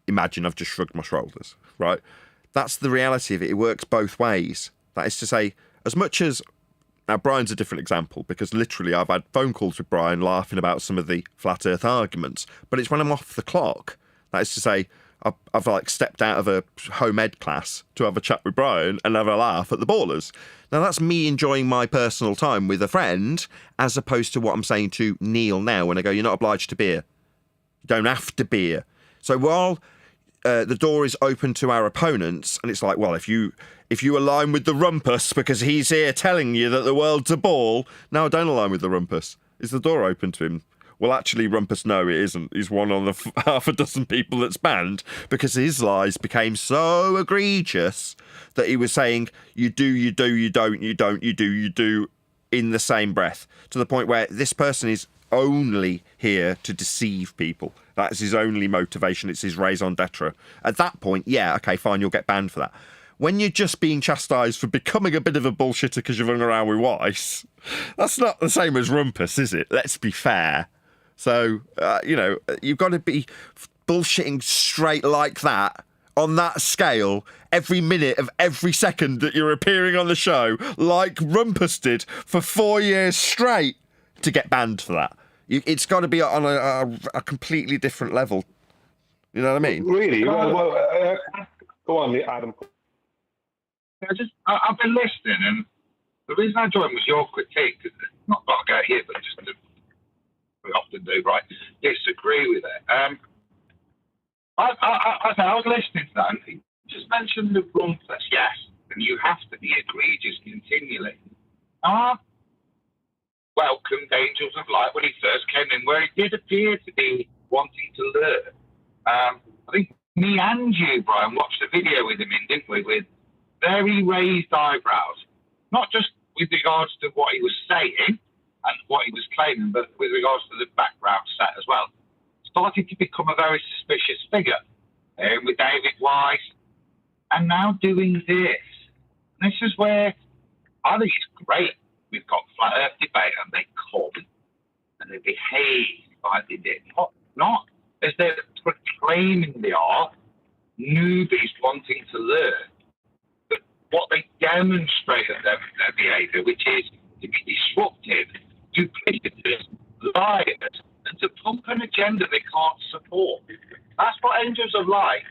imagine I've just shrugged my shoulders, right? That's the reality of it. It works both ways. That is to say, as much as... Now, Brian's a different example, because literally I've had phone calls with Brian laughing about some of the flat earth arguments, but it's when I'm off the clock. That is to say, I've like stepped out of a home ed class to have a chat with Brian and have a laugh at the ballers. Now, that's me enjoying my personal time with a friend, as opposed to what I'm saying to Neil now when I go, you're not obliged to be here. You don't have to be here. So while the door is open to our opponents, and it's like, well, if you align with the rumpus because he's here telling you that the world's a ball, no, don't align with the rumpus. Is the door open to him? Well, actually, rumpus, no, it isn't. He's one on the half a dozen people that's banned because his lies became so egregious that he was saying, you do, you do, you don't, you don't, you do, you do, in the same breath, to the point where this person is only here to deceive people. That's his only motivation. It's his raison d'etre. At that point, yeah, okay, fine, you'll get banned for that. When you're just being chastised for becoming a bit of a bullshitter because you've hung around with Weiss, that's not the same as rumpus, is it? Let's be fair. So, you've got to be bullshitting straight like that, on that scale, every minute of every second that you're appearing on the show, like Rumpus did for 4 years straight, to get banned for that. It's got to be on a completely different level. You know what I mean? Really? Well, go on, Adam. I've been listening, and the reason I joined was your critique. Not got to go here, but just to, we often do, right? Disagree with it. I was listening to that, and he just mentioned the rumpus, yes, and you have to be egregious continually. Welcomed Angels of Light when he first came in, where he did appear to be wanting to learn. I think me and you, Brian, watched a video with him in, didn't we, with very raised eyebrows, not just with regards to what he was saying and what he was claiming, but with regards to the background set as well. Started to become a very suspicious figure with David Weiss, and now doing this. And this is where I think it's great. We've got Flat Earth Debate, and they come and they behave like they did, not as they're proclaiming they are, newbies wanting to learn, but what they demonstrate of their behaviour, which is to be disruptive, duplicitous, liars, and to pump an agenda they can't support. That's what Angels of Light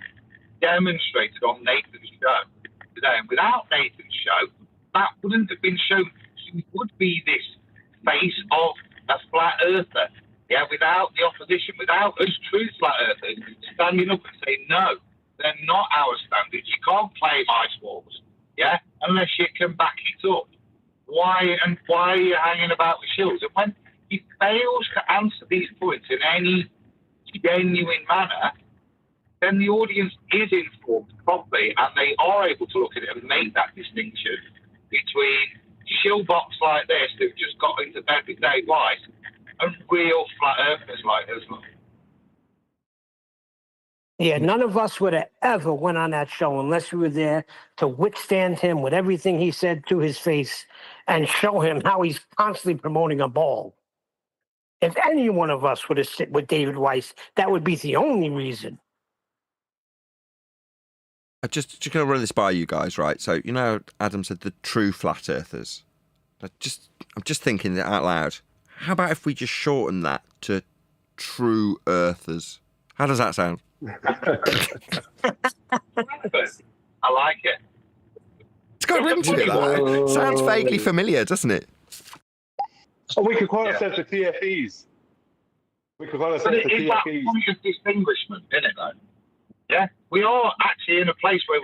demonstrated on Nathan's show today. And without Nathan's show, that wouldn't have been shown. He would be this face of a flat earther. Yeah, without the opposition, without us true flat earthers standing up and saying, no, they're not our standards. You can't claim ice walls, yeah, unless you can back it up. Why are you hanging about the shields? And when he fails to answer these points in any genuine manner, then the audience is informed properly, and they are able to look at it and make that distinction between shillbox like this who've just got into bed with Dave Weiss and real flat earthers like us. Yeah, none of us would have ever went on that show unless we were there to withstand him with everything he said to his face and show him how he's constantly promoting a ball. If any one of us would have sit with David Weiss, that would be the only reason. I'm just going to run this by you guys, right? So, you know, Adam said the true flat earthers. I'm just thinking it out loud. How about if we just shorten that to true earthers? How does that sound? I like it. It's got a ring to it, though. Sounds vaguely familiar, doesn't it? Oh, we could call ourselves the TFEs. We could call ourselves the Is that TFEs. point of distinguishment, isn't it, though? Yeah, we are actually in a place where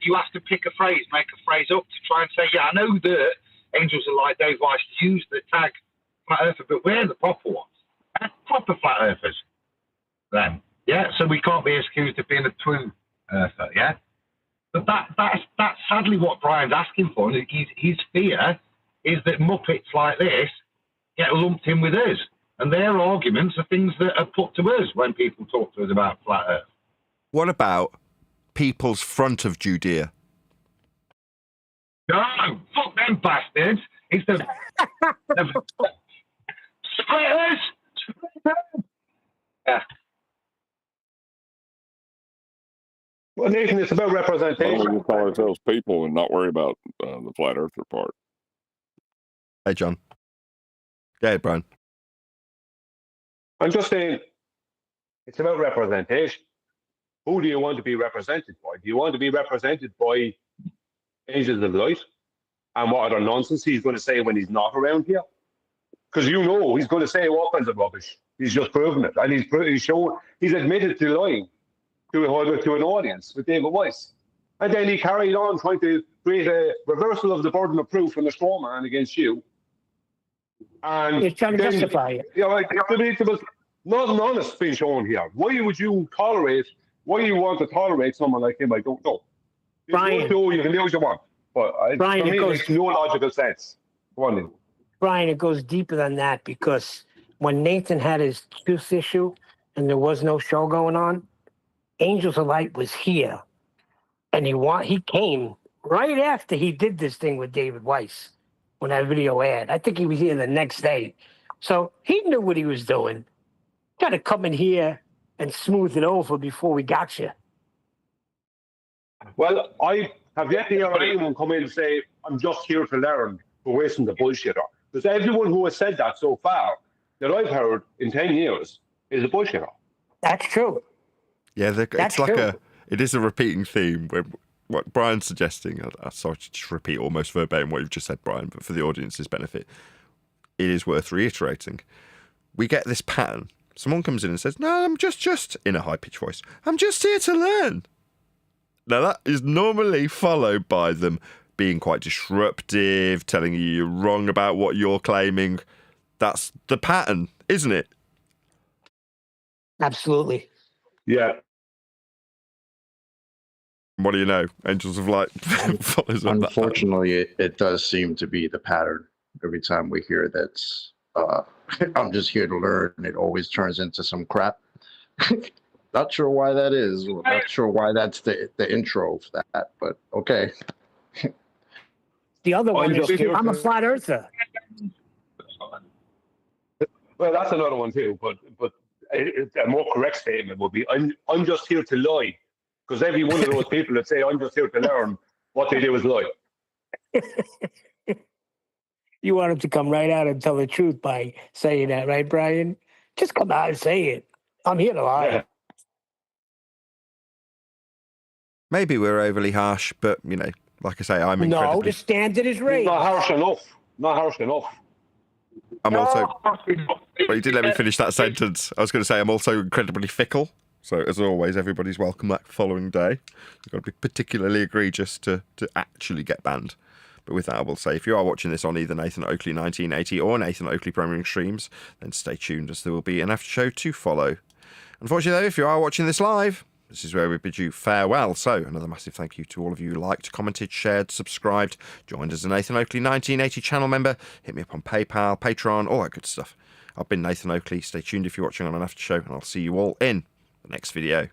you have to pick a phrase, make a phrase up to try and say, yeah, I know that Angels of Light, Dave Weiss use the tag flat earther, but we're the proper ones. We're proper flat earthers then. Yeah, so we can't be accused of being a true earther, yeah? But that's sadly what Brian's asking for. His fear is that Muppets like this get lumped in with us. And their arguments are things that are put to us when people talk to us about flat earth. What about people's front of Judea? No, fuck them bastards. It's the splitters. Yeah. Well, Nathan, it's about Why representation. don't we call ourselves people and not worry about the flat earther part? Hey, John. Yeah, Brian. I'm just saying, it's about representation. Who do you want to be represented by? Do you want to be represented by Angels of Light? And what other nonsense he's going to say when he's not around here? Because you know he's going to say all kinds of rubbish. He's just proven it. And he's admitted to lying to an audience with David Weiss. And then he carried on trying to create a reversal of the burden of proof and a straw man against you. And He's trying to then, justify it. You know, like, there was nothing honest being shown here. Why you want to tolerate someone like him, I don't know. Brian. You can do what you want. But Brian, for me, it makes no logical sense. Go on, Neil. Brian, it goes deeper than that, because when Nathan had his tooth issue and there was no show going on, Angels of Light was here. And he came right after he did this thing with David Weiss when that video aired. I think he was here the next day. So he knew what he was doing. Got to come in here and smooth it over before we got you. Well, I have yet to hear anyone come in and say, I'm just here to learn, for wasting the bullshitter. Because everyone who has said that so far that I've heard in 10 years is a bullshitter. That's true. Yeah, That's it's like true. it is a repeating theme. Where what Brian's suggesting, I'm sorry to just repeat almost verbatim what you've just said, Brian, but for the audience's benefit, it is worth reiterating. We get this pattern. Someone comes in and says, no, I'm just in a high-pitched voice, I'm just here to learn. Now, that is normally followed by them being quite disruptive, telling you you're wrong about what you're claiming. That's the pattern, isn't it? Absolutely. Yeah. What do you know? Angels of Light follows on that pattern. Unfortunately, it does seem to be the pattern. Every time we hear that, I'm just here to learn, it always turns into some crap. Not sure why that is. Not sure why that's the intro for that, but okay. The other one is, just here I'm a to- flat earther. Well, that's another one too. But a more correct statement would be, I'm just here to lie. Because every one of those people that say, I'm just here to learn, what they do is lie. You want him to come right out and tell the truth by saying that, right, Brian? Just come out and say it. I'm here to lie. Yeah. Maybe we're overly harsh, but, you know, like I say, I'm No, incredibly... the standard is raised. Not harsh enough. Not harsh enough. I'm also... Well, you did let me finish that sentence. I was going to say I'm also incredibly fickle. So, as always, everybody's welcome that following day. You've got to be particularly egregious to actually get banned. But with that, I will say, if you are watching this on either Nathan Oakley 1980 or Nathan Oakley Premiering Streams, then stay tuned, as there will be an after show to follow. Unfortunately, though, if you are watching this live, this is where we bid you farewell. So, another massive thank you to all of you who liked, commented, shared, subscribed, joined as a Nathan Oakley 1980 channel member, hit me up on PayPal, Patreon, all that good stuff. I've been Nathan Oakley. Stay tuned if you're watching on an after show, and I'll see you all in the next video.